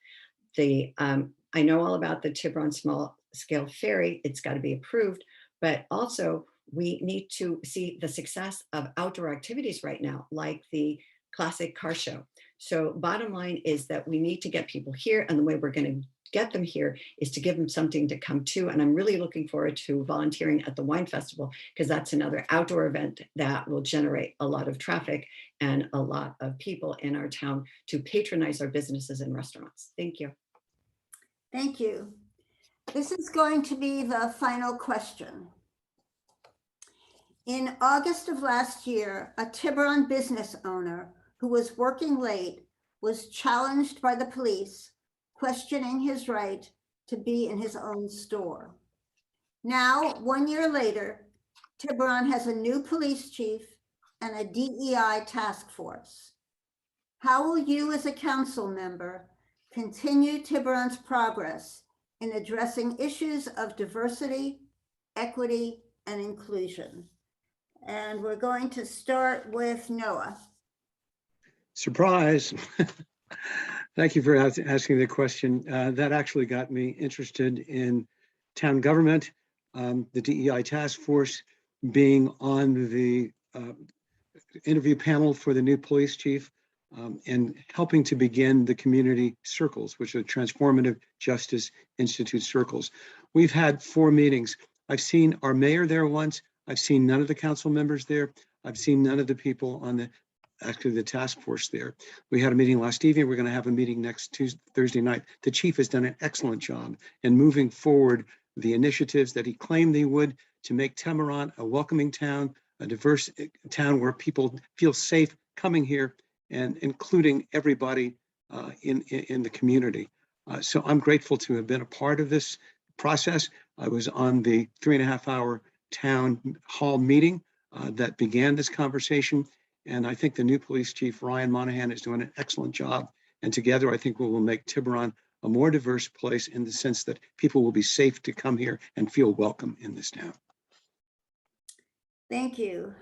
I know all about the Tiburon small scale ferry. It's got to be approved, but also we need to see the success of outdoor activities right now, like the classic car show. So bottom line is that we need to get people here, and the way we're going to get them here is to give them something to come to. And I'm really looking forward to volunteering at the wine festival, because that's another outdoor event that will generate a lot of traffic and a lot of people in our town to patronize our businesses and restaurants. Thank you. Thank you. This is going to be the final question. In August of last year, a Tiburon business owner who was working late was challenged by the police, questioning his right to be in his own store. Now, 1 year later, Tiburon has a new police chief and a DEI task force. How will you as a council member continue Tiburon's progress in addressing issues of diversity, equity, and inclusion? And we're going to start with Noah. Surprise. Thank you for asking the question. That actually got me interested in town government, the DEI task force, being on the interview panel for the new police chief, and helping to begin the community circles, which are Transformative Justice Institute circles. We've had 4 meetings. I've seen our mayor there once. I've seen none of the council members there. I've seen none of the people on the task force there. We had a meeting last evening. We're going to have a meeting next Thursday night. The chief has done an excellent job in moving forward the initiatives that he claimed he would to make Tiburon a welcoming town, a diverse town where people feel safe coming here, and including everybody in the community. So I'm grateful to have been a part of this process. I was on the 3.5-hour town hall meeting that began this conversation. And I think the new police chief, Ryan Monahan, is doing an excellent job. And together, I think we will make Tiburon a more diverse place in the sense that people will be safe to come here and feel welcome in this town. Thank you.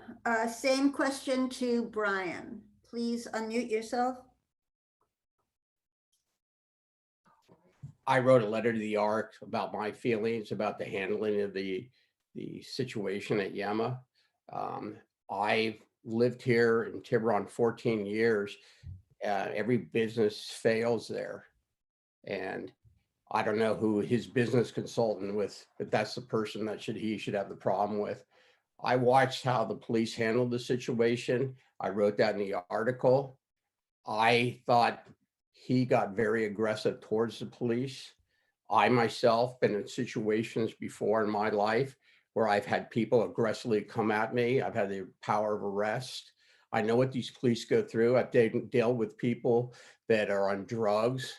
Same question to Brian. Please unmute yourself. I wrote a letter to the ARC about my feelings about the handling of the situation at Yema. I've lived here in Tiburon 14 years. Every business fails there. And I don't know who his business consultant with, but that's the person that he should have the problem with. I watched how the police handled the situation. I wrote that in the article. I thought he got very aggressive towards the police. I myself been in situations before in my life where I've had people aggressively come at me. I've had the power of arrest. I know what these police go through. I've dealt with people that are on drugs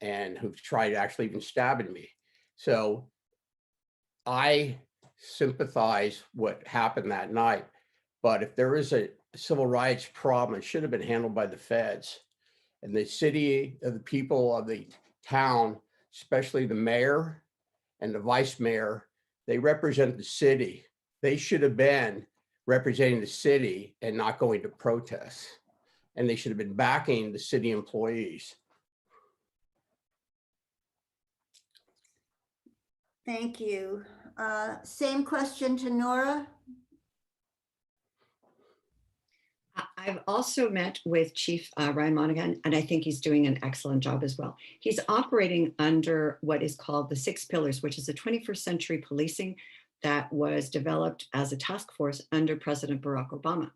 and who've tried actually even stabbing me. So I sympathize what happened that night. But if there is a civil rights problem, it should have been handled by the feds. And the city, the people of the town, especially the mayor and the vice mayor, they represent the city. They should have been representing the city and not going to protests. And they should have been backing the city employees. Thank you. Same question to Nora. I've also met with Chief Ryan Monaghan, and I think he's doing an excellent job as well. He's operating under what is called the 6 pillars, which is a 21st century policing that was developed as a task force under President Barack Obama.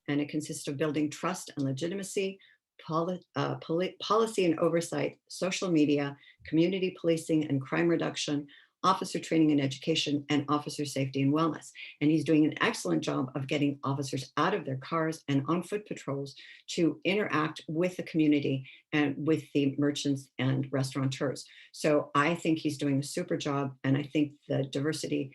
And it consists of building trust and legitimacy, policy and oversight, social media, community policing and crime reduction, officer training and education, and officer safety and wellness. And he's doing an excellent job of getting officers out of their cars and on foot patrols to interact with the community and with the merchants and restaurateurs. So I think he's doing a super job. And I think the Diversity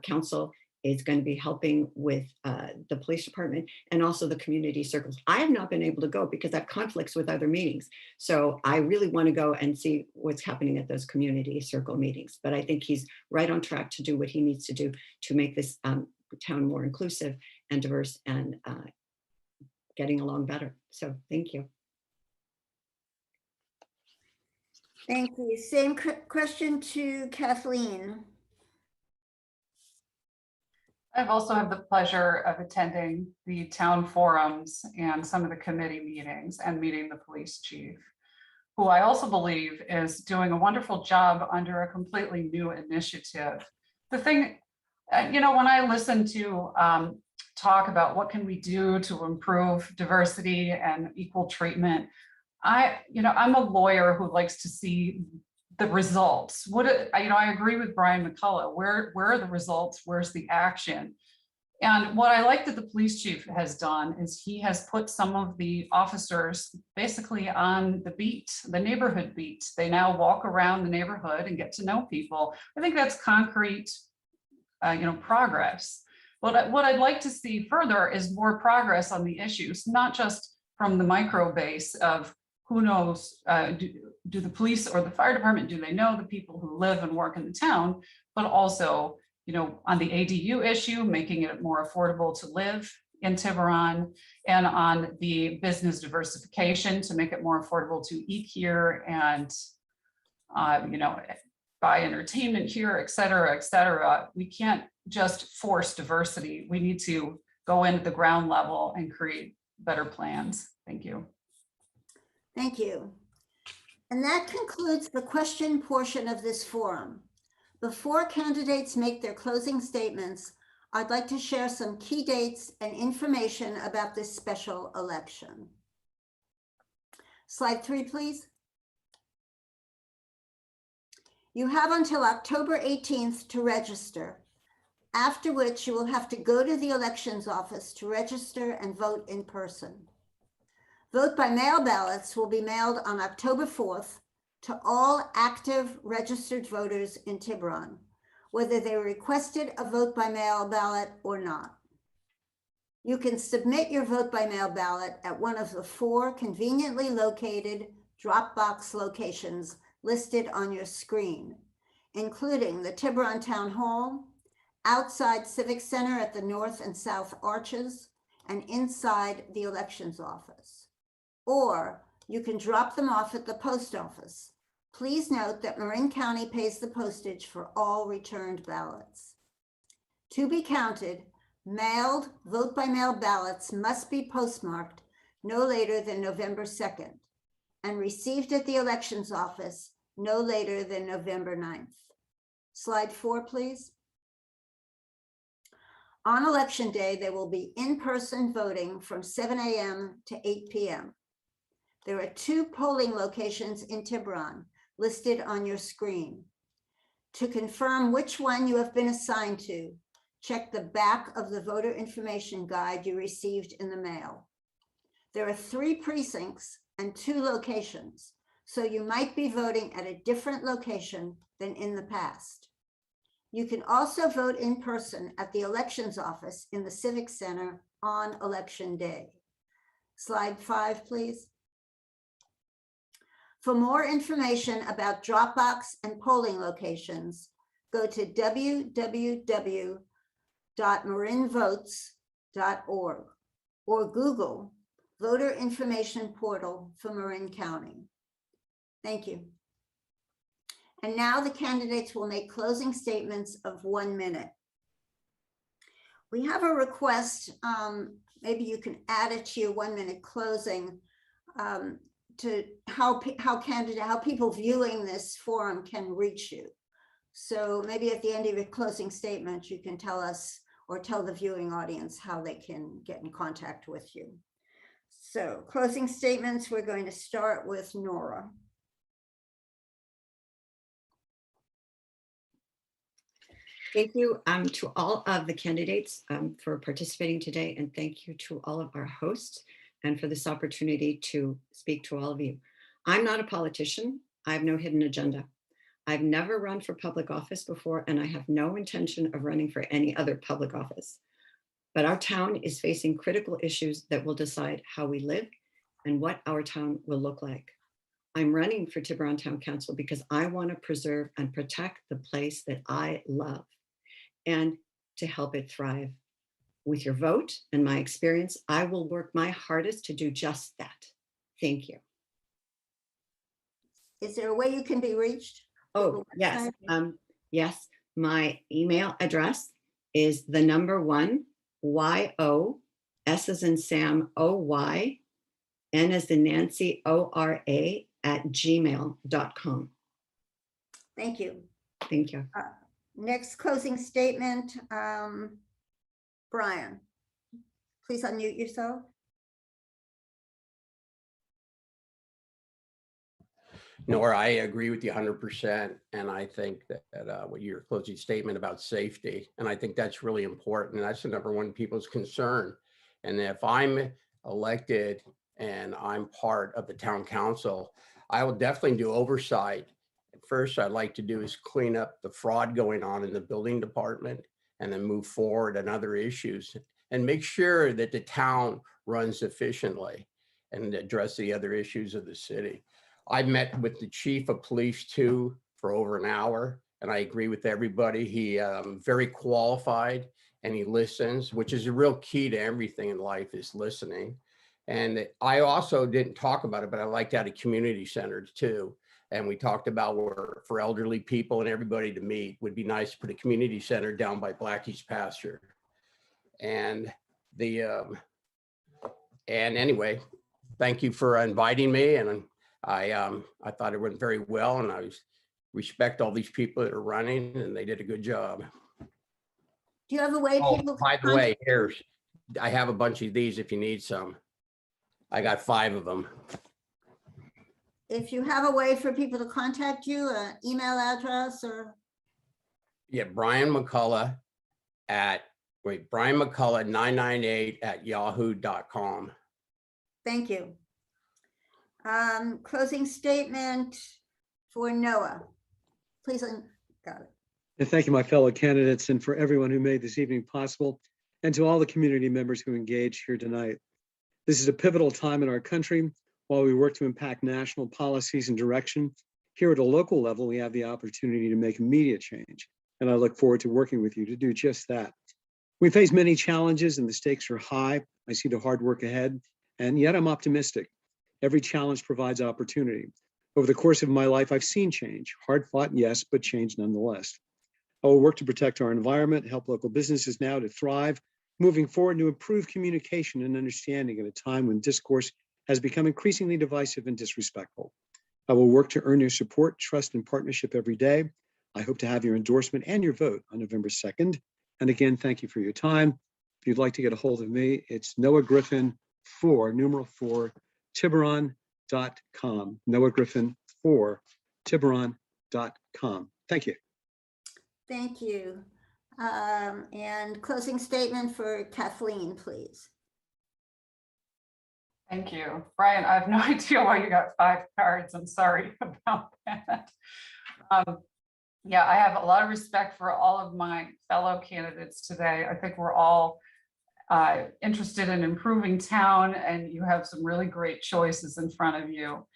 Council is going to be helping with the police department and also the community circles. I have not been able to go because I have conflicts with other meetings. So I really want to go and see what's happening at those community circle meetings. But I think he's right on track to do what he needs to do to make this town more inclusive and diverse and getting along better. So thank you. Thank you. Same question to Kathleen. I've also had the pleasure of attending the town forums and some of the committee meetings and meeting the police chief, who I also believe is doing a wonderful job under a completely new initiative. The thing, when I listen to talk about what can we do to improve diversity and equal treatment, I'm a lawyer who likes to see the results. I agree with Brian McCullough. Where are the results? Where's the action? And what I like that the police chief has done is he has put some of the officers basically on the beat, the neighborhood beat. They now walk around the neighborhood and get to know people. I think that's concrete, progress. But what I'd like to see further is more progress on the issues, not just from the micro base of who knows, do the police or the fire department, do they know the people who live and work in the town, but also, on the ADU issue, making it more affordable to live in Tiburon, and on the business diversification to make it more affordable to eat here and, buy entertainment here, et cetera, et cetera. We can't just force diversity. We need to go in at the ground level and create better plans. Thank you. Thank you. And that concludes the question portion of this forum. Before candidates make their closing statements, I'd like to share some key dates and information about this special election. Slide 3, please. You have until October 18th to register, after which you will have to go to the elections office to register and vote in person. Vote by mail ballots will be mailed on October 4th to all active registered voters in Tiburon, whether they requested a vote by mail ballot or not. You can submit your vote by mail ballot at one of the 4 conveniently located drop box locations listed on your screen, including the Tiburon Town Hall, outside Civic Center at the north and south arches, and inside the elections office. Or you can drop them off at the post office. Please note that Marin County pays the postage for all returned ballots. To be counted, mailed vote-by-mail ballots must be postmarked no later than November 2nd and received at the elections office no later than November 9th. Slide 4, please. On election day, there will be in-person voting from 7 a.m. to 8 p.m. There are 2 polling locations in Tiburon listed on your screen. To confirm which one you have been assigned to, check the back of the voter information guide you received in the mail. There are 3 precincts and 2 locations, so you might be voting at a different location than in the past. You can also vote in person at the elections office in the Civic Center on election day. Slide 5, please. For more information about Dropbox and polling locations, go to www.marinvotes.org or Google Voter Information Portal for Marin County. Thank you. And now the candidates will make closing statements of 1 minute. We have a request, maybe you can add it to your 1-minute closing, to how people viewing this forum can reach you. So maybe at the end of your closing statement, you can tell us or tell the viewing audience how they can get in contact with you. So closing statements, we're going to start with Nora. Thank you to all of the candidates for participating today, and thank you to all of our hosts and for this opportunity to speak to all of you. I'm not a politician. I have no hidden agenda. I've never run for public office before, and I have no intention of running for any other public office. But our town is facing critical issues that will decide how we live and what our town will look like. I'm running for Tiburon Town Council because I want to preserve and protect the place that I love and to help it thrive. With your vote and my experience, I will work my hardest to do just that. Thank you. Is there a way you can be reached? Oh, yes. Yes, my email address is the number 1 YO, S as in Sam, OY, N as in Nancy, ORA @gmail.com. Thank you. Thank you. Next closing statement, Brian, please unmute yourself. Nora, I agree with you 100%. And I think that what your closing statement about safety, and I think that's really important. And that's the number 1 people's concern. And if I'm elected and I'm part of the town council, I will definitely do oversight. First, I'd like to do is clean up the fraud going on in the building department and then move forward on other issues and make sure that the town runs efficiently and address the other issues of the city. I met with the chief of police too for over an hour, and I agree with everybody. He very qualified and he listens, which is a real key to everything in life, is listening. And I also didn't talk about it, but I liked out of community centers too. And we talked about where for elderly people and everybody to meet would be nice to put a community center down by Blackie's pasture. And anyway, thank you for inviting me. And I thought it went very well, and I respect all these people that are running, and they did a good job. Do you have a way Oh, people? by the way, here's, I have a bunch of these if you need some. I got 5 of them. If you have a way for people to contact you, an email address or? Yeah, Brian McCullough Brian McCullough 998 @yahoo.com. Thank you. Closing statement for Noah. Please, got it. And thank you, my fellow candidates, and for everyone who made this evening possible, and to all the community members who engaged here tonight. This is a pivotal time in our country. While we work to impact national policies and direction, here at a local level, we have the opportunity to make immediate change and I look forward to working with you to do just that. We face many challenges and the stakes are high. I see the hard work ahead, and yet I'm optimistic. Every challenge provides opportunity. Over the course of my life, I've seen change, hard fought, yes, but change nonetheless. I will work to protect our environment, help local businesses now to thrive, moving forward to improve communication and understanding at a time when discourse has become increasingly divisive and disrespectful. I will work to earn your support, trust, and partnership every day. I hope to have your endorsement and your vote on November 2nd. And again, thank you for your time. If you'd like to get a hold of me, it's Noah Griffin 4, numeral 4, tiburon.com. Noah Griffin 4, tiburon.com. Thank you. Thank you. And closing statement for Kathleen, please. Thank you. Brian, I have no idea why you got 5 cards. I'm sorry about that. Yeah, I have a lot of respect for all of my fellow candidates today. I think we're all interested in improving town, and you have some really great choices in front of you.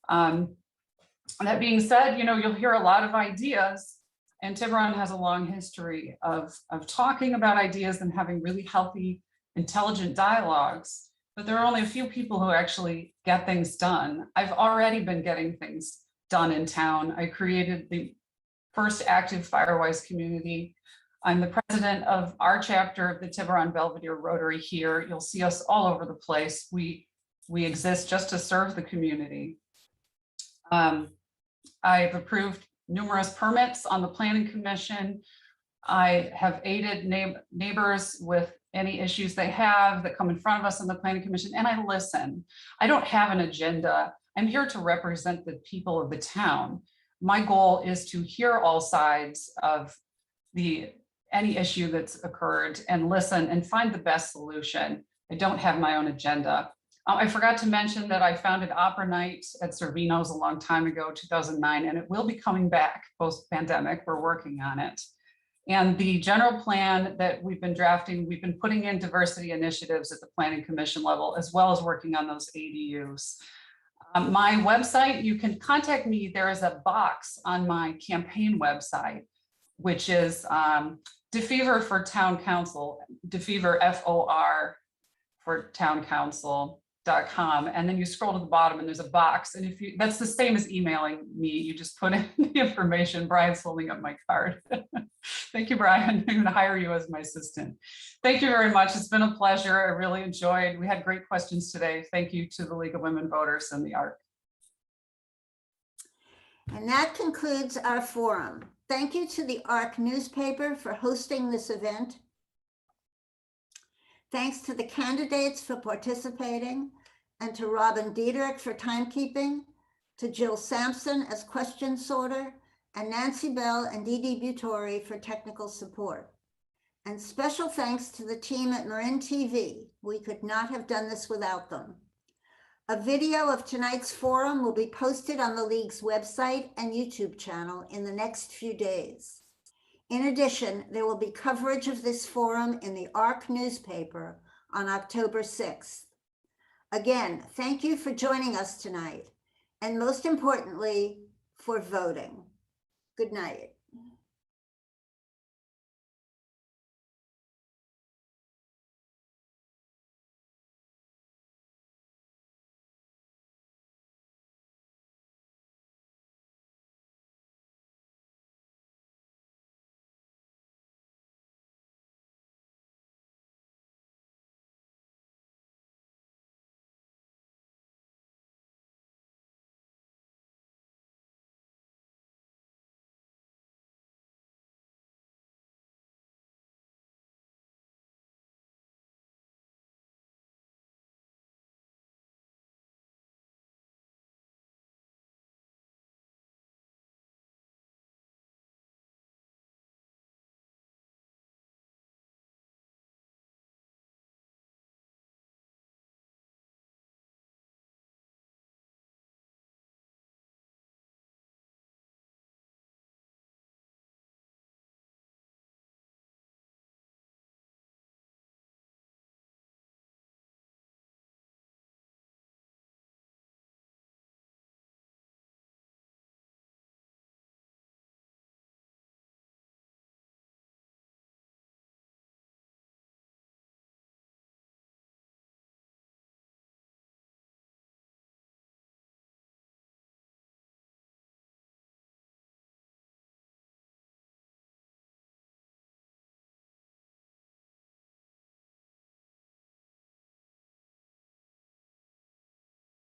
That being said, you'll hear a lot of ideas, and Tiburon has a long history of talking about ideas and having really healthy, intelligent dialogues. But there are only a few people who actually get things done. I've already been getting things done in town. I created the first active Firewise community. I'm the president of our chapter of the Tiburon Belvedere Rotary here. You'll see us all over the place. We exist just to serve the community. I've approved numerous permits on the Planning Commission. I have aided neighbors with any issues they have that come in front of us in the Planning Commission, and I listen. I don't have an agenda. I'm here to represent the people of the town. My goal is to hear all sides of any issue that's occurred and listen and find the best solution. I don't have my own agenda. I forgot to mention that I founded Opera Night at Servino's a long time ago, 2009, and it will be coming back post-pandemic. We're working on it. And the general plan that we've been drafting, we've been putting in diversity initiatives at the Planning Commission level, as well as working on those ADUs. My website, you can contact me. There is a box on my campaign website, which is DeFever for Town Council, DeFever, F-O-R for Town Council.com. And then you scroll to the bottom and there's a box. And that's the same as emailing me. You just put in the information. Brian's holding up my card. Thank you, Brian. I'm going to hire you as my assistant. Thank you very much. It's been a pleasure. I really enjoyed. We had great questions today. Thank you to the League of Women Voters and the ARC. And that concludes our forum. Thank you to the ARC newspaper for hosting this event. Thanks to the candidates for participating, and to Robin Diedrich for timekeeping, to Jill Sampson as question sorter, and Nancy Bell and Dee Dee Butori for technical support. And special thanks to the team at Marin TV. We could not have done this without them. A video of tonight's forum will be posted on the League's website and YouTube channel in the next few days. In addition, there will be coverage of this forum in the ARC newspaper on October 6th. Again, thank you for joining us tonight, and most importantly, for voting. Good night.